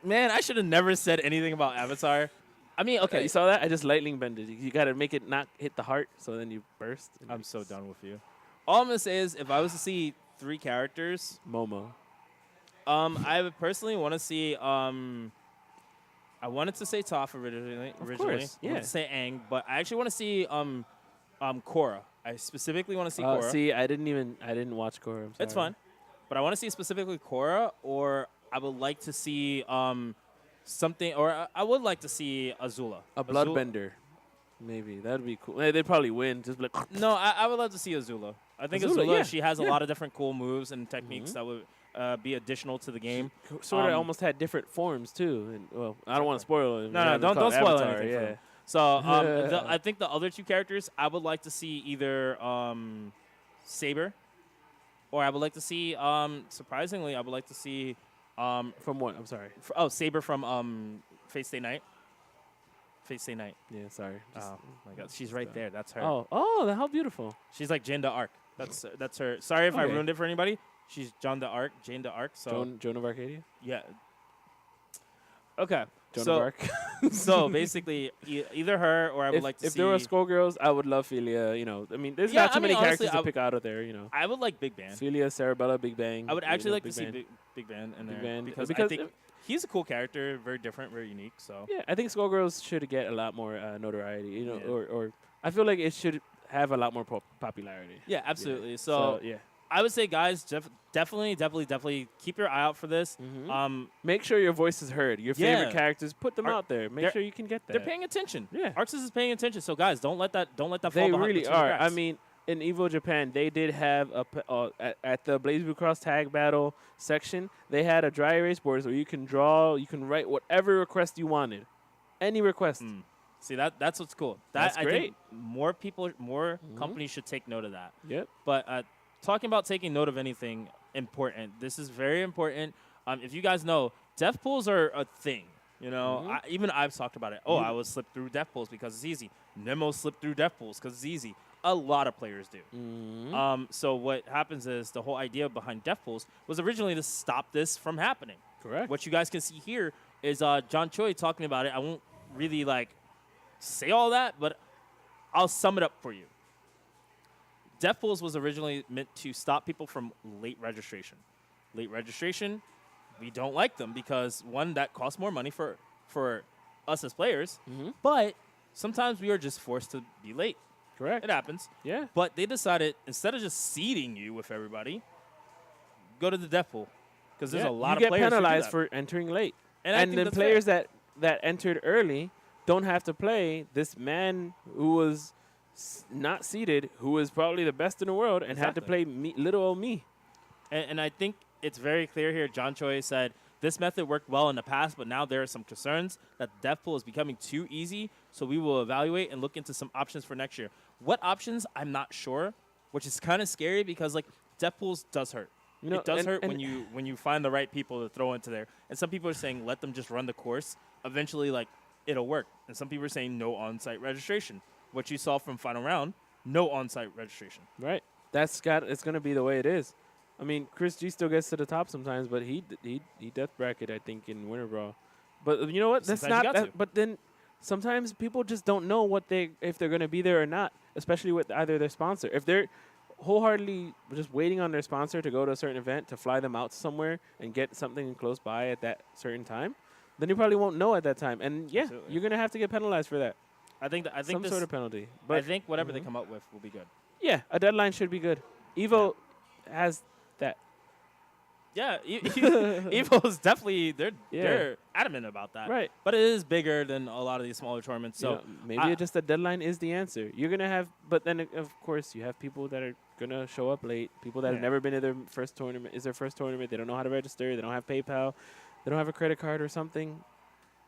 Man, I should have never said anything about Avatar. I mean, Okay, okay. you saw that? I just lightning bended. You got to make it not hit the heart, so then you burst. and I'm it's so done with you. All I'm gonna say is, if I was to see 3 characters, Momo. I would personally want to see. I wanted to say Toph originally. Of I course, wanted yeah. to say Aang, but I actually want to see Korra. I specifically want to see Korra. See, I didn't watch Korra. I'm It's sorry. fun, but I want to see specifically Korra, or I would like to see something, or I would like to see Azula. A Azula- bloodbender. Maybe. That would be cool. They'd probably win. Just like No, I would love to see Azula. I think Azula, Azula, yeah, she has a yeah. lot of different cool moves and techniques that would be additional to the game. sort of Um, almost had different forms too. And well, I don't want to spoil it. No, don't spoil Avatar, anything. Yeah. So I think the other 2 characters, I would like to see either Saber, or I would like to see, surprisingly, I would like to see, From what? I'm sorry. Saber from Fate Stay Night. Fate Stay Night. Yeah, sorry. Just- Oh my God, she's right there. That's her. Oh, how beautiful. She's like Jane d'Arc. That's her. Sorry if I Okay. ruined it for anybody. She's Jane d'Arc. So Joan of Arcadia. yeah. Okay. Joan So- of Arc. So basically, either her or I would like to if see. there were Skullgirls, I would love Philia. You know, I mean, there's Yeah, not too I many mean, honestly, characters to pick out of there. You know, I would like Big Bang. Philia, Cerebella, Big Bang. I would you actually know, like to Big see Bang. Big Bang in Big there Bang, because I because, think he's a cool character, very different, very unique. So Yeah, I think Skullgirls should get a lot more notoriety. You know, Yeah. or I feel like it should have a lot more popularity. yeah, absolutely. So, So yeah, I would say, guys, definitely keep your eye out for this. Mhm. Make sure your voice is heard. Your Yeah. favorite characters, put them Are- out there. Make they're- sure you can get that. They're paying attention. Yeah. Arxis is paying attention. So guys, don't let that fall They behind really between the are. I cracks. mean, in Evo Japan, they did have at the Blaze Blue Cross tag battle section, they had a dry erase board where you can draw, you can write whatever request you wanted, any request. See that's what's cool. That's I great. think more people, more Mhm. companies should take note of that. Yep. But talking about taking note of anything important, this is very important. If you guys know, death pools are a thing. You know, Mhm. even I've talked about it. Oh, You- I will slip through death pools because it's easy. Nemo slipped through death pools because it's easy. A lot of players do. Mhm. So what happens is the whole idea behind death pools was originally to stop this from happening. Correct. What you guys can see here is John Choi talking about it. I won't really say all that, but I'll sum it up for you. Death pools was originally meant to stop people from late registration. Late registration, we don't like them because one, that costs more money for us as players, Mhm. but sometimes we are just forced to be late. Correct. It happens. Yeah. But they decided instead of just seeding you with everybody, go to the death pool because there's Yeah, a lot you of get players who do penalized that. for entering late, And I and think then that's players fair. that entered early don't have to play this man who was not seeded, who was probably the best in the world, and had to Exactly. play little old me. And I think it's very clear here. John Choi said this method worked well in the past, but now there are some concerns that the death pool is becoming too easy. So we will evaluate and look into some options for next year. What options? I'm not sure, which is kind of scary because death pools does hurt. You know, It does and- hurt and- when you find the right people to throw into there. And some people are saying let them just run the course. Eventually, it'll work. And some people are saying no on-site registration. What you saw from final round, no on-site registration. Right. It's going to be the way it is. I mean, Chris G still gets to the top sometimes, but he death bracket, I think, in Winter Brawl. But you know what? That's Sometimes you not got that. to. But then sometimes people just don't know if they're going to be there or not, especially with either their sponsor. If they're wholeheartedly just waiting on their sponsor to go to a certain event to fly them out somewhere and get something close by at that certain time, then you probably won't know at that time. And yeah, Absolutely. you're going to have to get penalized for that. I think Some this, sort of penalty. I But think whatever they Mhm. come up with will be good. yeah, a deadline should be good. Evo has that. Yeah, Evo is definitely Yeah. they're adamant about that. Right. But it is bigger than a lot of these smaller tournaments. So You know, maybe just a deadline is the answer. You're gonna have, but then of course you have people that are gonna show up late. People that have Yeah. never been to their first tournament. Is their first tournament? They don't know how to register. They don't have PayPal. They don't have a credit card or something.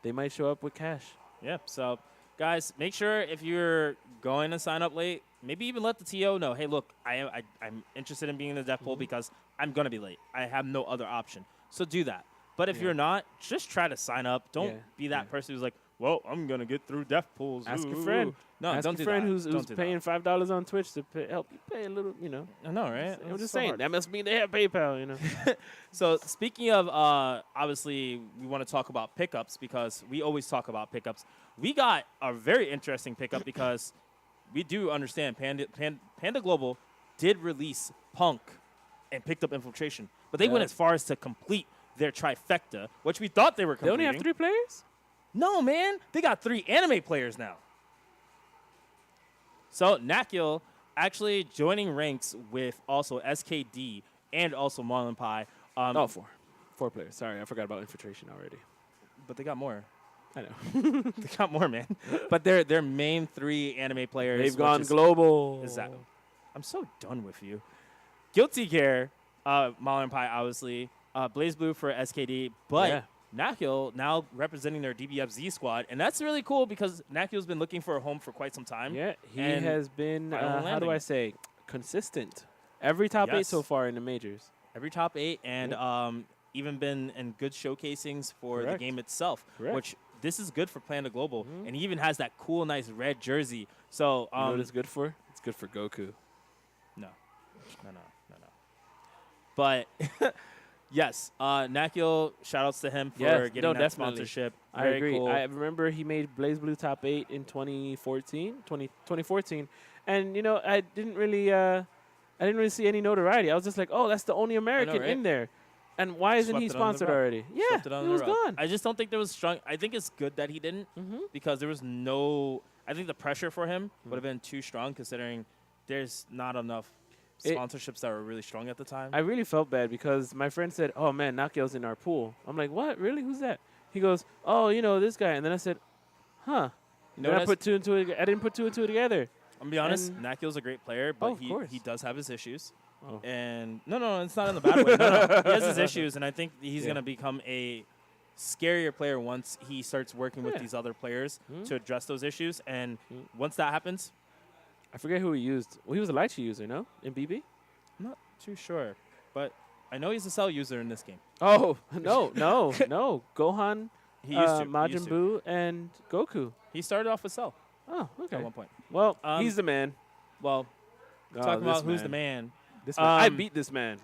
They might show up with cash. yeah. So guys, make sure if you're going to sign up late, maybe even let the TO know. Hey, look, I'm interested in being in the death pool Mhm. because I'm gonna be late. I have no other option. So do that. But if Yeah. you're not, just try to sign up. Don't Yeah, be that yeah. person who's like, well, I'm gonna get through death pools. Ask a Ooh, friend. ooh." No, Ask don't a do friend that. who's Don't do that. paying $5 on Twitch to help you pay a little. You know, I know, right? I'm It's just so saying hard. that must mean they have PayPal. You know. So speaking of, obviously, we want to talk about pickups because we always talk about pickups. We got a very interesting pickup because we do understand Panda Global did release Punk and picked up Infiltration, but they went Yeah. as far as to complete their trifecta, which we thought they were They completing. only have 3 players. No, man, they got 3 anime players now. So Nakil actually joining ranks with also SKD and also Marlon Pie. Oh, 4. 4 players. Sorry, I forgot about infiltration already. But they got more. I know. They got more, man. But their main 3 anime players. They've which gone is- global. is that- I'm so done with you. Guilty Gear, Marlon Pie, obviously. Blaze Blue for SKD. But Yeah. Nakil now representing their DBFZ squad. And that's really cool because Nakil's been looking for a home for quite some time. Yeah, he And has been, final how do landing. I say, consistent. Every top 8 Yes. so far in the majors. Every top 8 and even been in good showcasings for Correct. the game itself. Correct. Which this is good for Panda Global. Mhm. And he even has that cool, nice red jersey. So You know what it's good for? It's good for Goku. No. But Yes, Nakio, shout-outs to him for Yes, getting no, that definitely. sponsorship. I Very agree. cool. I remember he made Blaze Blue top 8 in 2014, and I didn't really see any notoriety. I was just like, oh, that's the only American right? in there, and why isn't he Swept it under the sponsored rug. already? Yeah, Swept it under he the was rug. gone. I just don't think there was strong. I think it's good that he didn't Mm-hmm. because there was no. I think the pressure for him would have been too strong considering there's not enough It- sponsorships that were really strong at the time. I really felt bad because my friend said, "Oh man, Nakio's in our pool." I'm like, "What? Really? Who's that?" He goes, "Oh, this guy." And then I said, "Huh." You know Then I what put two and two. I didn't put two and two together. I'm gonna be honest. and- Nakio's a great player, Oh, but of he course. does have his issues. Oh. And no, it's not in the bad way. No, he has his issues, and I think he's Yeah. gonna become a scarier player once he starts working with Yeah. these other players Hmm. to address those issues. And Hmm. once that happens, I forget who he used. Well, he was a Lychee user, no? In BB? I'm not too sure, but I know he's a Cell user in this game. Oh, no. Gohan, He used to. Majin Buu, and Goku. He started off with Cell Oh, okay. at one point. Well, Um, he's the man. Well, Oh, talking this about who's the man. This man. I Um, beat this man.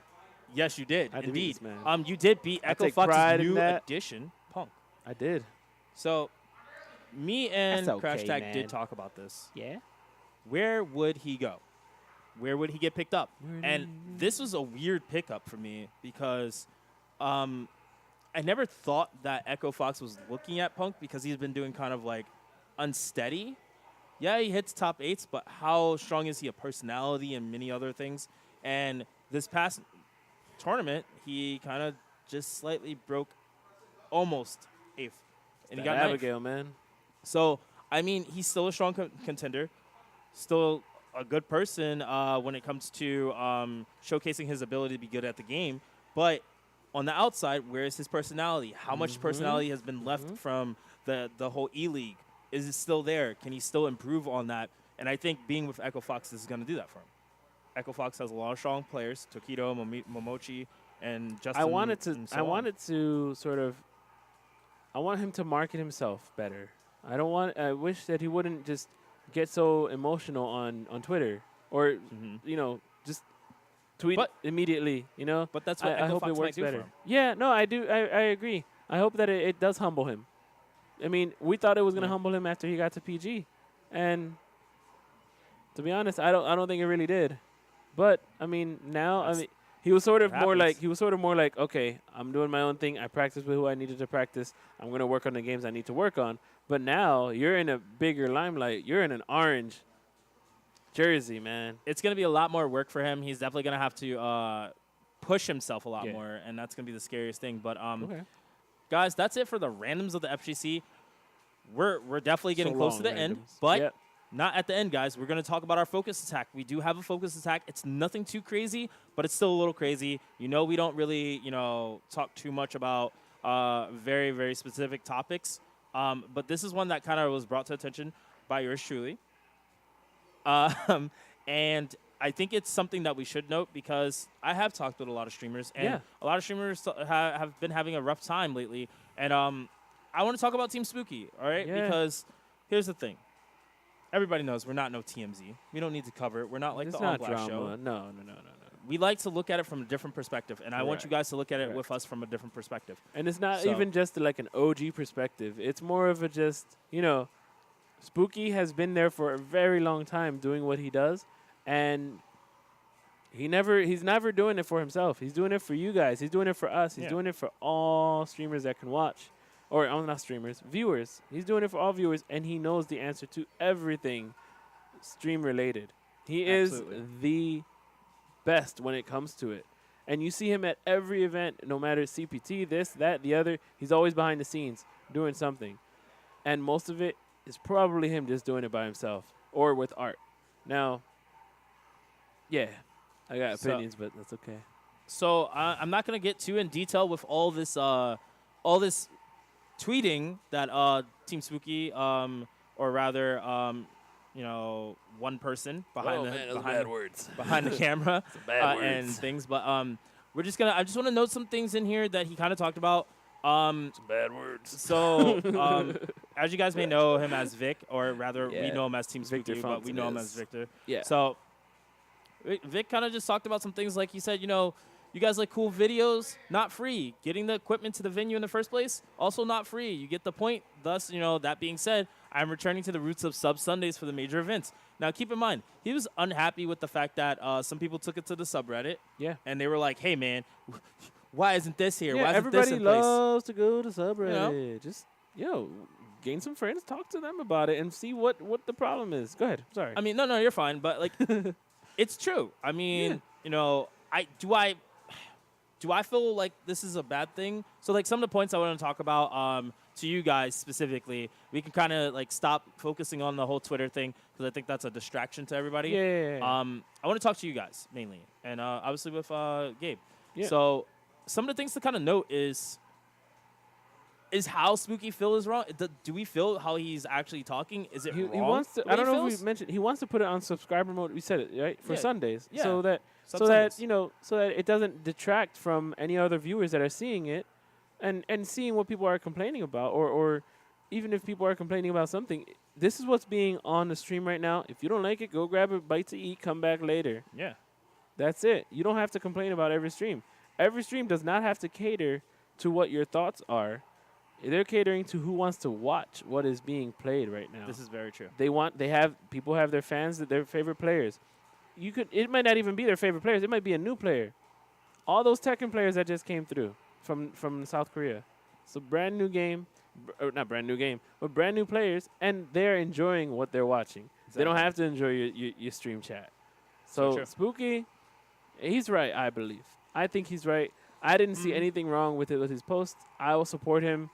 Yes, you did. I had to beat Indeed. this man. You did beat I Echo take Fox's pride in new that. addition, Punk. I did. So, me and That's Crash okay, Tag man. did talk about this. Yeah? Where would he go? Where would he get picked up? Where And do- this was a weird pickup for me because I never thought that Echo Fox was looking at Punk because he's been doing kind of like unsteady. Yeah, he hits top 8s, but how strong is he a personality and many other things? And this past tournament, he kind of just slightly broke almost 8th. And he That got 9th. Abigail, man. So, I mean, he's still a strong contender, still a good person when it comes to showcasing his ability to be good at the game. But on the outside, where is his personality? How much personality has been left from the whole E-League? Is it still there? Can he still improve on that? And I think being with Echo Fox is going to do that for him. Echo Fox has a lot of strong players, Tokido, Momochi, and Justin. I wanted and so to on. sort of I want him to market himself better. I wish that he wouldn't just get so emotional on Twitter or just tweet But- immediately, But that's what I Echo hope Fox it might works do better. for him. Yeah, no, I do. I agree. I hope that it does humble him. I mean, we thought it was going to Yeah. humble him after he got to PG, and to be honest, I don't think it really did. But I mean, now That's- he was sort of it more like happens. okay, I'm doing my own thing. I practice with who I needed to practice. I'm going to work on the games I need to work on. But now you're in a bigger limelight. You're in an orange jersey, man. It's going to be a lot more work for him. He's definitely going to have to push himself a lot Yeah. more, and that's going to be the scariest thing. But Okay. guys, that's it for the randoms of the FGC. We're definitely getting So close to long, the end, randoms. but Yep. not at the end, guys. We're going to talk about our focus attack. We do have a focus attack. It's nothing too crazy, but it's still a little crazy. We don't really, talk too much about very, very specific topics. But this is one that kind of was brought to attention by yours truly. And I think it's something that we should note because I have talked with a lot of streamers, and Yeah. a lot of streamers have been having a rough time lately. And I want to talk about Team Spooky, all right? Yeah. Because here's the thing. Everybody knows we're not no TMZ. We don't need to cover it. We're not like It's the not All Black drama. show. No. We like to look at it from a different perspective, and I want Correct. you guys to look at it Correct. with us from a different perspective. And it's not So- even just like an OG perspective. It's more of a just, Spooky has been there for a very long time doing what he does, and he's never doing it for himself. He's doing it for you guys. He's doing it for us. He's Yeah. doing it for all streamers that can watch. Or not streamers, viewers. He's doing it for all viewers, and he knows the answer to everything stream related. He Absolutely. is the best when it comes to it. And you see him at every event, no matter CPT, this, that, the other. He's always behind the scenes doing something. And most of it is probably him just doing it by himself or with art. Now, yeah, I got So- opinions, but that's okay. So I'm not going to get too in detail with all this tweeting that Team Spooky, or rather, one person behind words. behind the camera and things. But I'm just want to note some things in here that he kind of talked about. Some bad words. So as you guys may know him as Vic, or rather we Yeah. know him as Team Victor Spooky, but we Fountain know him is- as Victor. Yeah. So Vic kind of just talked about some things like he said, You guys like cool videos? Not free. Getting the equipment to the venue in the first place? Also not free. You get the point. Thus, that being said, I'm returning to the roots of sub Sundays for the major events. Now, keep in mind, he was unhappy with the fact that some people took it to the subreddit. Yeah. And they were like, hey, man, why isn't this here? Yeah, Why isn't everybody this in place? loves to go to subreddit. Just, gain some friends, talk to them about it, and see what the problem is. Go ahead. Sorry. I mean, no, you're fine. But, like, it's true. I mean, do I feel like this is a bad thing? So, like, some of the points I want to talk about to you guys specifically, we can kind of, like, stop focusing on the whole Twitter thing because I think that's a distraction to everybody. Yeah. I want to talk to you guys mainly, and obviously with Gabe. Yeah. So, some of the things to kind of note is how Spooky Phil is wrong. Do we feel how he's actually talking? Is it He wrong? wants to. the way I don't he know if feels? we mentioned. He wants to put it on subscriber mode. We said it right for Yeah. Sundays, Yeah. so that Sundays. so that it doesn't detract from any other viewers that are seeing it, and seeing what people are complaining about, or even if people are complaining about something. This is what's being on the stream right now. If you don't like it, go grab a bite to eat. Come back later. Yeah. That's it. You don't have to complain about every stream. Every stream does not have to cater to what your thoughts are. They're catering to who wants to watch what is being played right now. This is very true. People have their fans, their favorite players. It might not even be their favorite players. It might be a new player. All those Tekken players that just came through from South Korea. It's a brand new game, or not brand new game, but brand new players, and they're enjoying what they're watching. They don't Exactly. have to enjoy your stream chat. So So true. Spooky, he's right, I believe. I think he's right. I didn't see anything wrong with his post. I will support him,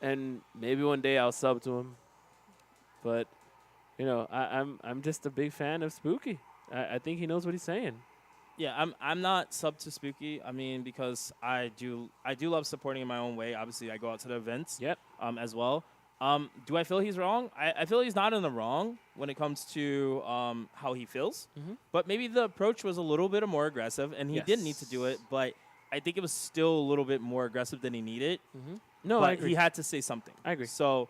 and maybe one day I'll sub to him. But I'm just a big fan of Spooky. I think he knows what he's saying. Yeah, I'm not sub to Spooky. I mean, because I do love supporting in my own way. Obviously, I go out to the events. Yep. As well. Do I feel he's wrong? I feel he's not in the wrong when it comes to how he feels. Mhm. But maybe the approach was a little bit more aggressive, and he didn't need to do it. But I think it was still a little bit more aggressive than he needed. No, but I agree. he had to say something. I agree. So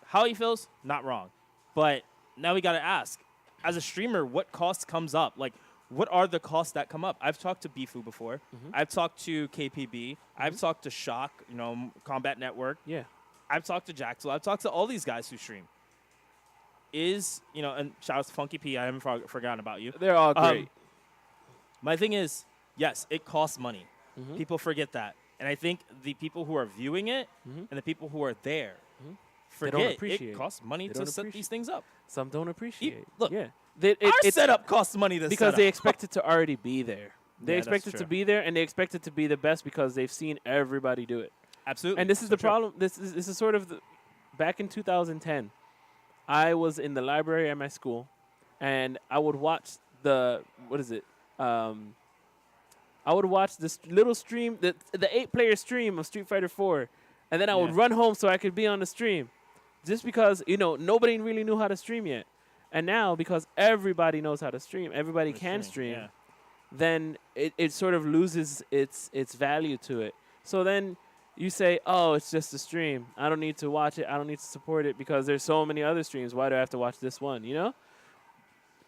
how he feels, not wrong. But now we got to ask, as a streamer, what cost comes up? Like, what are the costs that come up? I've talked to Bifu before. I've talked to KPB. I've talked to Shock, Combat Network. Yeah. I've talked to Jaxel. I've talked to all these guys who stream. And shout out to Funky P. I haven't forgotten about you. They're all great. My thing is, yes, it costs money. Mhm. People forget that. And I think the people who are viewing it Mhm. and the people who are there They forget don't appreciate it costs money They to don't set appreciate these things up. Some don't appreciate. look, yeah. Our It's setup costs money to because set they up. expect it to already be there. They Yeah, expect that's it to true. be there, and they expect it to be the best because they've seen everybody do it. Absolutely. And this is So the true. problem. This is sort of back in 2010. I was in the library at my school, and I would watch I would watch this little stream, the 8-player stream of Street Fighter 4, and then I would Yeah. run home so I could be on the stream, just because nobody really knew how to stream yet. And now, because everybody knows how to stream, everybody can stream, Yeah. then it sort of loses its value to it. So then you say, oh, it's just a stream. I don't need to watch it. I don't need to support it because there's so many other streams. Why do I have to watch this one?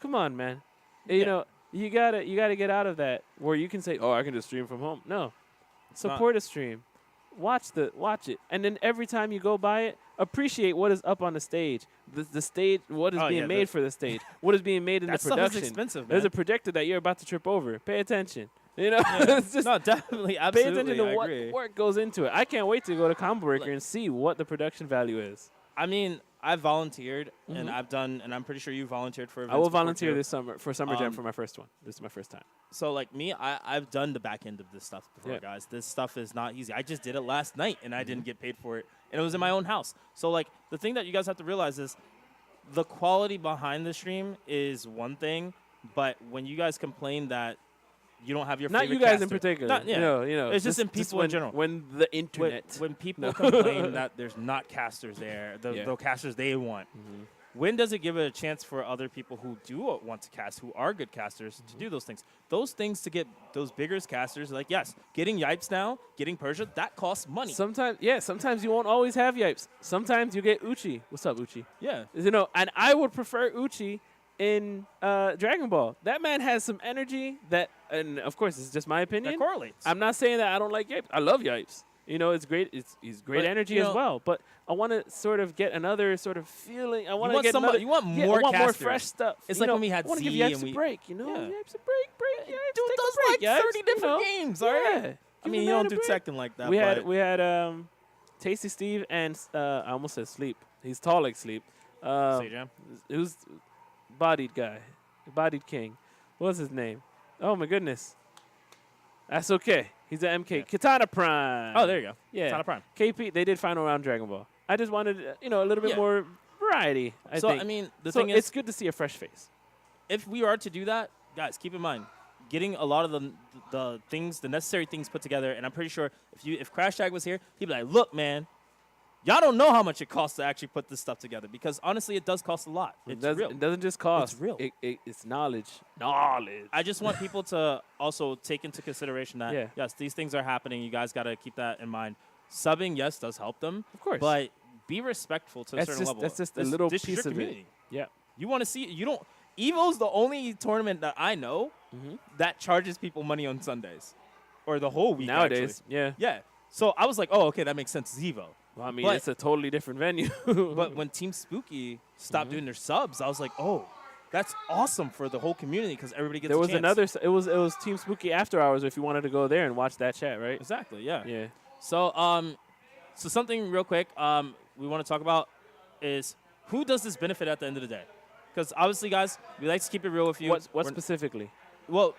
Come on, man. Yeah. You gotta get out of that where you can say, oh, I can just stream from home. No, support a stream. Watch it, and then every time you go by it, appreciate what is up on the stage. The stage, what is being made for the stage, what is being made in the That stuff production. is expensive, There's man. a projector that you're about to trip over. Pay attention. Yeah. It's just No, definitely, pay absolutely. attention to I what agree. work goes into it. I can't wait to go to Combo Breaker and see what the production value is. I mean, I've volunteered, Mhm. and I'm pretty sure you volunteered for events I will before, volunteer too. this summer for Summer Jam Um, for my first one. This is my first time. So, like me, I've done the back end of this stuff before, Yeah. guys. This stuff is not easy. I just did it last night, and I Mm-hmm. didn't get paid for it. And it was in my own house. So, like, the thing that you guys have to realize is the quality behind the stream is one thing, but when you guys complain that you don't have your Not favorite you guys caster, in particular. Not- yeah. It's just in people in when, general. When the when, internet. when people No. complain that there's not casters there, Yeah. the casters they want, Mhm. when does it give it a chance for other people who do want to cast, who are good casters, to do those things? Those things to get those bigger casters, like, yes, getting Yipes now, getting Persia, that costs money. Sometimes you won't always have Yipes. Sometimes you get Uchi. What's up, Uchi? Yeah. And I would prefer Uchi in Dragon Ball. That man has some energy that, and of course, it's just my opinion. That correlates. I'm not saying that I don't like Yipes. I love Yipes. You know, it's great. He's great But, energy you as know- well. But I want to sort of get another sort of feeling. I want to want get somebody- another, you want yeah, more I want more casters. fresh stuff. It's You like know, when we had I want to give Z Yipes and a we- break. You know, Yeah. Yipes a break. Yipes, Dude take does a break, like Yipes, 30 you different know. games, all right? Yeah. I Give mean, the you man don't a do break. Tekken like that. We but had Tasty Steve and I almost said Sleep. He's tall like Sleep. Sejam. Who's bodied guy, bodied king. What's his name? Oh my goodness. That's okay. He's an MK. Yeah. Katana Prime. Oh, there you go. Yeah. Katana Prime. KP. They did final round Dragon Ball. I just wanted a little bit Yeah. more variety. I So, think. I mean, the So thing it's is, good to see a fresh face. if we are to do that, guys, keep in mind, getting a lot of the things, the necessary things put together, and I'm pretty sure if Crash Tag was here, he'd be like, look, man, y'all don't know how much it costs to actually put this stuff together, because honestly, it does cost a lot. It's real. It doesn't just cost. real. It's knowledge. Knowledge. I just want people to also take into consideration that, Yeah. yes, these things are happening. You guys got to keep that in mind. Subbing, yes, does help them. Of course. But be respectful to a That's certain just- level. that's just a This- little this is your piece of it. community. Yeah. You want to see, you don't, EVO's the only tournament that I know that charges people money on Sundays. Or the whole week, Nowadays. actually. Yeah. Yeah. So I was like, oh, okay, that makes sense. It's EVO. Well, I mean, But- it's a totally different venue. But when Team Spooky stopped doing their subs, I was like, oh, that's awesome for the whole community because everybody gets there a was chance. another. It was Team Spooky After Hours if you wanted to go there and watch that chat, right? Exactly, yeah. Yeah. So, so something real quick we want to talk about is who does this benefit at the end of the day? Because obviously, guys, we like to keep it real with you. What We're- specifically? Well,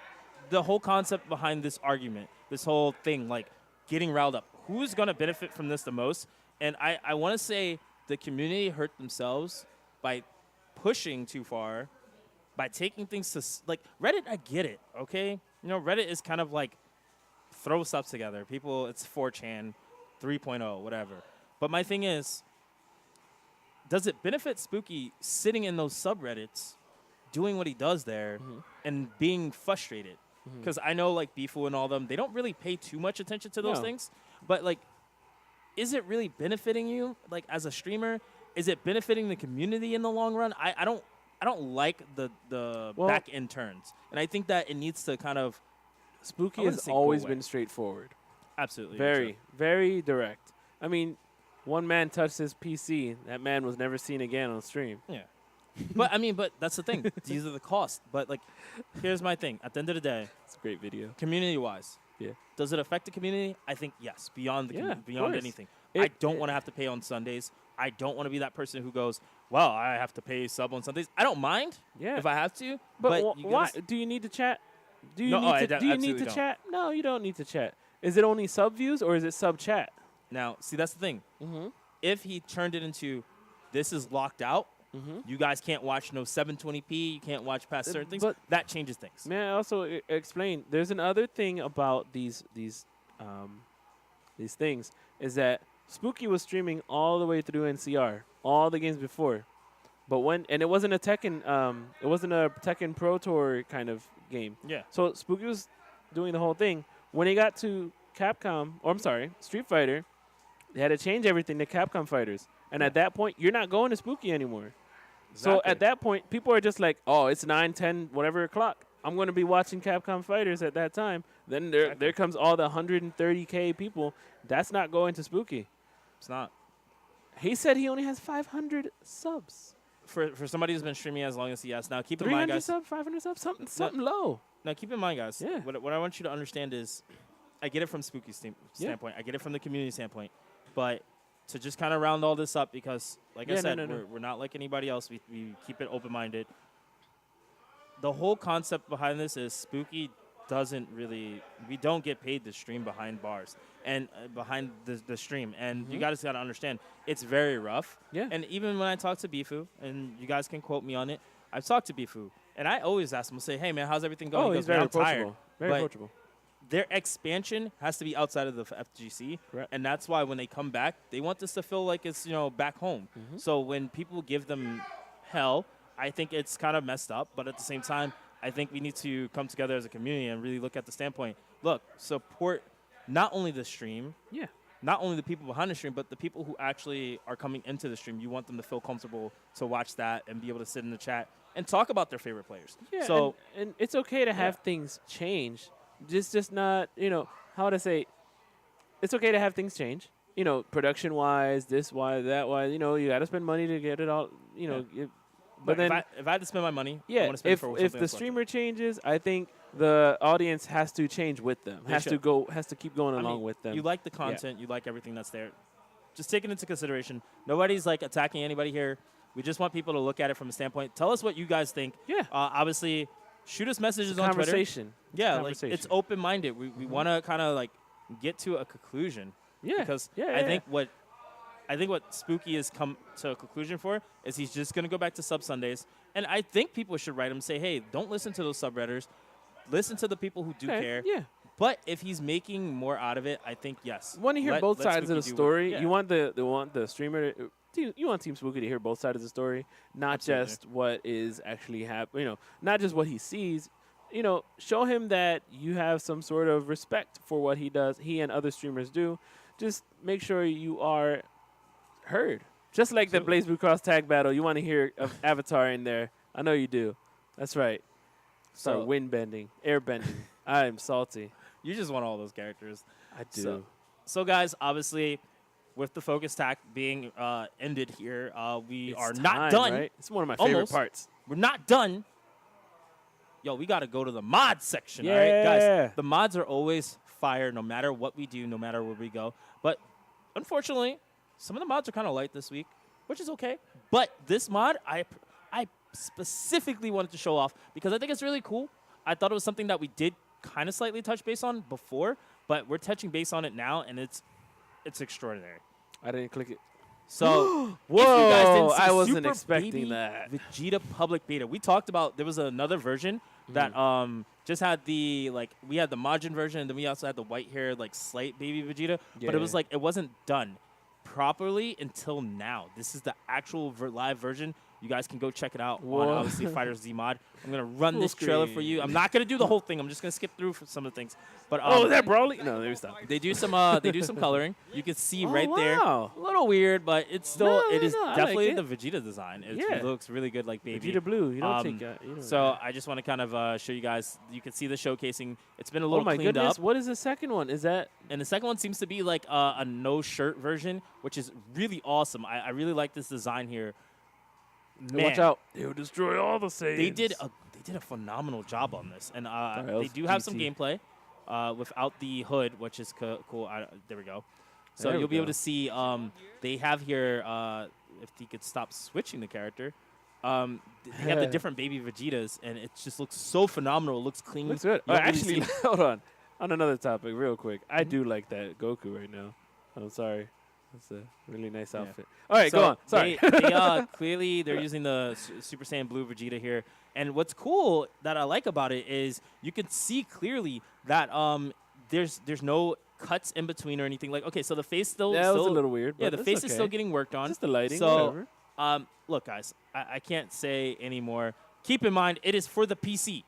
the whole concept behind this argument, this whole thing, like getting riled up, who's going to benefit from this the most? And I want to say the community hurt themselves by pushing too far, by taking things to, like, Reddit, I get it, okay? You know, Reddit is kind of like throw stuff together. People, it's 4chan, 3.0, whatever. But my thing is, does it benefit Spooky sitting in those subreddits, doing what he does there, and being frustrated? Because I know, like, Bifu and all them, they don't really pay too much attention to those No. things. But, like, is it really benefiting you, like, as a streamer? Is it benefiting the community in the long run? I don't like the Well- back end turns. And I think that it needs to kind of Spooky I wouldn't has say go always away. been straightforward. absolutely Very, very direct. I mean, one man touched his PC. That man was never seen again on stream. Yeah. But I mean, but that's the thing. These are the costs. But like, here's my thing. At the end of the day, It's a great video. community-wise, Yeah. does it affect the community? I think yes. Beyond the Yeah, of beyond course. anything. I It- don't want to have to pay on Sundays. I don't want to be that person who goes, well, I have to pay sub on Sundays. I don't mind Yeah. if I have to. But you why? gotta Do you need to chat? Do you No, I need to? Do you need absolutely to don't. chat? No, you don't need to chat. Is it only sub views or is it sub chat? Now, see, that's the thing. Mm-hmm. If he turned it into, this is locked out. You guys can't watch no 720p. You can't watch past certain things. but- That changes things. May I also explain? There's another thing about these things is that Spooky was streaming all the way through NCR, all the games before, but and it wasn't a Tekken Pro Tour kind of game. Yeah. So Spooky was doing the whole thing. When he got to Street Fighter, they had to change everything to Capcom Fighters. And at that point, you're not going to Spooky anymore. So Exactly. at that point, people are just like, oh, it's 9, 10, whatever o'clock. I'm going to be watching Capcom Fighters at that time. Then there comes all the 130K people. That's not going to Spooky. It's not. He said he only has 500 subs. For somebody who's been streaming as long as he has. Now, keep in mind, 300 guys. subs, 500 subs, something low. Now, keep in mind, guys. Yeah. What I want you to understand is, I get it from Spooky's standpoint. I get it from the community standpoint. But to just kind of round all this up, because, like I Yeah, no, said, no. we're not like anybody else. We keep it open-minded. The whole concept behind this is Spooky doesn't really, we don't get paid to stream behind bars and behind the stream. And you guys got to understand, it's very rough. Yeah. And even when I talk to Bifu, and you guys can quote me on it, I've talked to Bifu, and I always ask him, I'll say, hey, man, how's everything going? Oh, He he's goes, "Man, very I'm tired." approachable. Very But approachable. their expansion has to be outside of the FGC, Right. and that's why when they come back, they want this to feel like it's back home. So when people give them hell, I think it's kind of messed up. But at the same time, I think we need to come together as a community and really look at the standpoint. Look, support not only the stream, Yeah. not only the people behind the stream, but the people who actually are coming into the stream. You want them to feel comfortable to watch that and be able to sit in the chat and talk about their favorite players. Yeah, So and it's okay to have things change. Just not, how would I say? It's okay to have things change. Production-wise, this-wise, that-wise. You got to spend money to get it all, but then if I had to spend my money, I yeah, want to spend it for if something the that's streamer changes, I think the audience has to change with them. They Has should. to keep going I along mean, with them. You like the content, you like everything that's there. Just take it into consideration. Nobody's like attacking anybody here. We just want people to look at it from a standpoint. Tell us what you guys think. Yeah. Obviously, shoot us messages on Twitter. Conversation. Yeah, like Conversation. it's open-minded. We want to kind of like get to a conclusion. Yeah. Because yeah, I think what Spooky has come to a conclusion for is he's just going to go back to sub Sundays. And I think people should write him, say, hey, don't listen to those subredditors. Listen to the people who do Okay, care. Yeah. But if he's making more out of it, I think yes. Want to hear Let- both let sides of the Spooky do story. yeah. You want the streamer. You want Team Spooky to hear both sides of the story, not Absolutely. just what is actually happening. Not just what he sees. Show him that you have some sort of respect for what he does. He and other streamers do. Just make sure you are heard. Just like the Blaze Blue Cross tag battle, you want to hear Avatar in there. I know you do. That's right. Start So- wind bending, air bending. I'm salty. You just want all those characters. I do. So guys, obviously, with the focus tack being ended here, we It's are time, not done. Right? It's one of my favorite Almost. parts. We're not done. Yo, we got to go to the mod section, all right? Yeah. Guys, the mods are always fire no matter what we do, no matter where we go. But unfortunately, some of the mods are kind of light this week, which is okay. But this mod, I specifically wanted to show off because I think it's really cool. I thought it was something that we did kind of slightly touch base on before, but we're touching base on it now, and it's extraordinary. I didn't click it. So, Whoa! if you guys didn't see I wasn't Super expecting Baby that. Vegeta public beta. We talked about there was another version that just had the we had the Majin version, and then we also had the white hair slight baby Vegeta, but it was Yeah. it wasn't done properly until now. This is the actual live version. You guys can go check it out Whoa. on obviously Fighters Z mod. I'm gonna run Full this trailer for screen. you. I'm not gonna do the whole thing. I'm just gonna skip through for some of the things. But Oh, is that Broly? No, there we stop. they do some coloring. You can see Oh, right there. wow. A little weird, but it's still No, it is no, I like definitely it. the Vegeta design. Yeah. It looks really good, like baby. Vegeta Blue. You don't Um, take. You don't So I just want to kind of show you guys. You can see the showcasing. It's been a little oh my cleaned goodness! up, What is the second one? Is that? and the second one seems to be like a no shirt version, which is really awesome. I really like this design here. Man, Watch out! They'll destroy all the saves. They did a phenomenal job on this, and Sorry, that they was do have some GT. gameplay without the hood, which is cool. There we go. So There we you'll be able go. to see they have here if you could stop switching the character. They have the different baby Vegetas, and it just looks so phenomenal. It looks clean. Looks good. You don't really Actually, see- hold on. On another topic, real quick. I do like that Goku right now. I'm sorry. That's a really nice Yeah. outfit. All right, So go on. Sorry. they clearly they're using the Super Saiyan Blue Vegeta here, and what's cool that I like about it is you can see clearly that there's no cuts in between or anything. Okay, so the face still that was a still- little weird. yeah, but the it's face is still okay. getting worked on. Just the lighting. So whatever. look, guys, I can't say anymore. Keep in mind it is for the PC.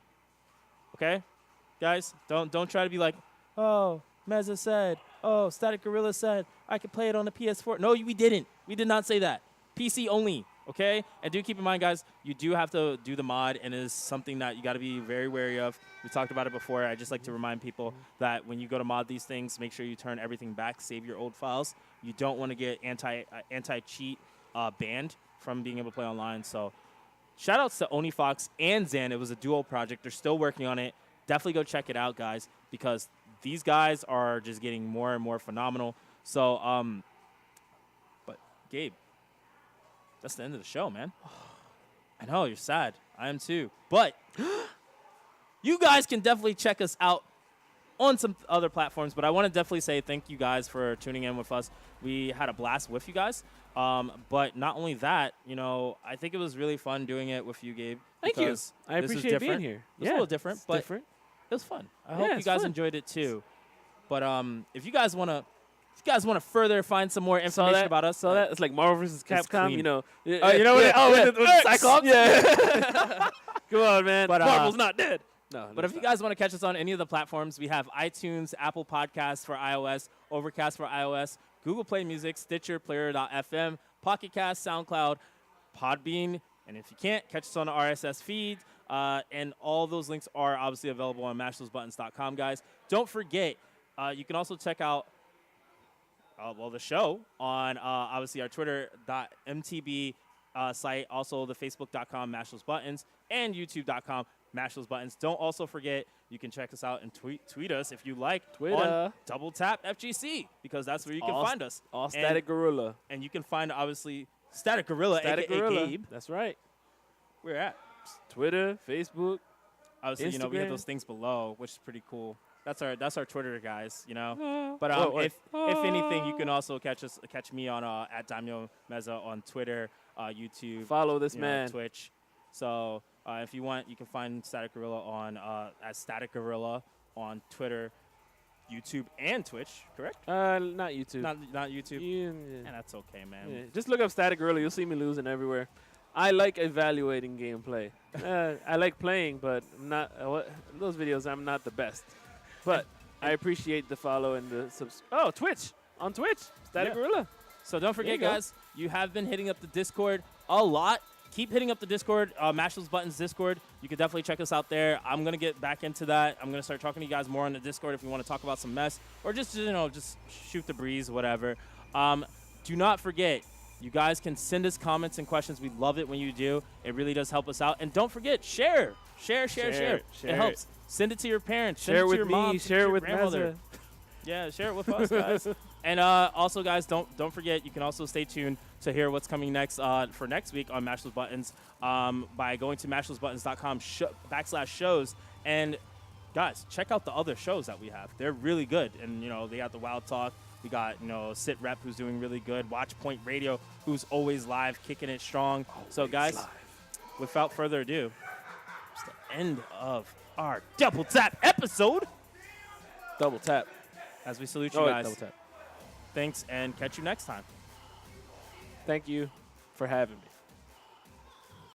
Okay, guys, don't try to be like, oh, Meza said, oh, Static Gorilla said I could play it on the PS4. No, we didn't. We did not say that. PC only. Okay, and do keep in mind, guys, you do have to do the mod, and it is something that you got to be very wary of. We talked about it before. I just like to remind people that when you go to mod these things, make sure you turn everything back, save your old files. You don't want to get anti-cheat banned from being able to play online. So shout outs to OniFox and Zan. It was a duo project. They're still working on it. Definitely go check it out, guys, because these guys are just getting more and more phenomenal. So, but Gabe, that's the end of the show, man. I know, you're sad. I am too. But you guys can definitely check us out on some other platforms. But I want to definitely say thank you guys for tuning in with us. We had a blast with you guys. But not only that, I think it was really fun doing it with you, Gabe. Thank you. because I this was appreciate being different. here. It was a little different, it's but different. it was fun. I Yeah, hope you it's guys fun. enjoyed it too. But if you guys want to further find some more information about us, Saw that? It's like Marvel vs. It's Capcom. clean. You know. Oh, you know what? Oh, with the X! Cyclops? Yeah. Come on, man. But, Marvel's not dead. No, But if you guys want to catch us on any of the platforms, we have iTunes, Apple Podcasts for iOS, Overcast for iOS, Google Play Music, Stitcher, Player.fm, Pocket Cast, SoundCloud, Podbean, and if you can't, catch us on the RSS feed. And all those links are obviously available on mashthosebuttons.com, guys. Don't forget, you can also check out the show on obviously our Twitter.mtb site, also the Facebook.com mashthosebuttons, and YouTube.com mashthosebuttons. Don't also forget, you can check us out and tweet us if you like Twitter. on Double Tap FGC, because that's where you can find us. All Static Gorilla. And you can find, obviously, Static Gorilla, Static a.k.a. Gorilla. Gabe. That's right. Where at? Twitter, Facebook. Obviously, we have Instagram. those things below, which is pretty cool. That's our Twitter, guys. But Whoa, wait. if anything, you can also catch me on at Daimyo Meza on Twitter, YouTube, Follow this you know, man. Twitch. So if you want, you can find Static Gorilla on at Static Gorilla on Twitter, YouTube, and Twitch. Correct? Not YouTube. Not YouTube. Yeah. And that's okay, man. Yeah. Just look up Static Gorilla. You'll see me losing everywhere. I like evaluating gameplay. I like playing, but I'm not those videos. I'm not the best. But I appreciate the follow and the Twitch. On Twitch, Static Yeah. Gorilla. So don't forget, you go. guys, you have been hitting up the Discord a lot. Keep hitting up the Discord, Mash Those Buttons Discord. You can definitely check us out there. I'm going to get back into that. I'm going to start talking to you guys more on the Discord if you want to talk about some mess or just shoot the breeze, whatever. Do not forget, you guys can send us comments and questions. We love it when you do. It really does help us out. And don't forget, share. Share It it. helps. Send it to your parents. Share Send it with to your me. mom. Share it with to your grandmother. Meza. Yeah, share it with us, guys. And also, guys, don't forget, you can also stay tuned to hear what's coming next for next week on Mash Those Buttons by going to mashthosebuttons.com/shows. And guys, check out the other shows that we have. They're really good. And they got the Wild Talk. We got Sit Rep, who's doing really good. Watch Point Radio, who's always live, kicking it strong. So guys, without further ado, it's the end of our Double Tap episode. Double tap. As we salute you Oh, wait, guys. double tap. Thanks, and catch you next time. Thank you for having me.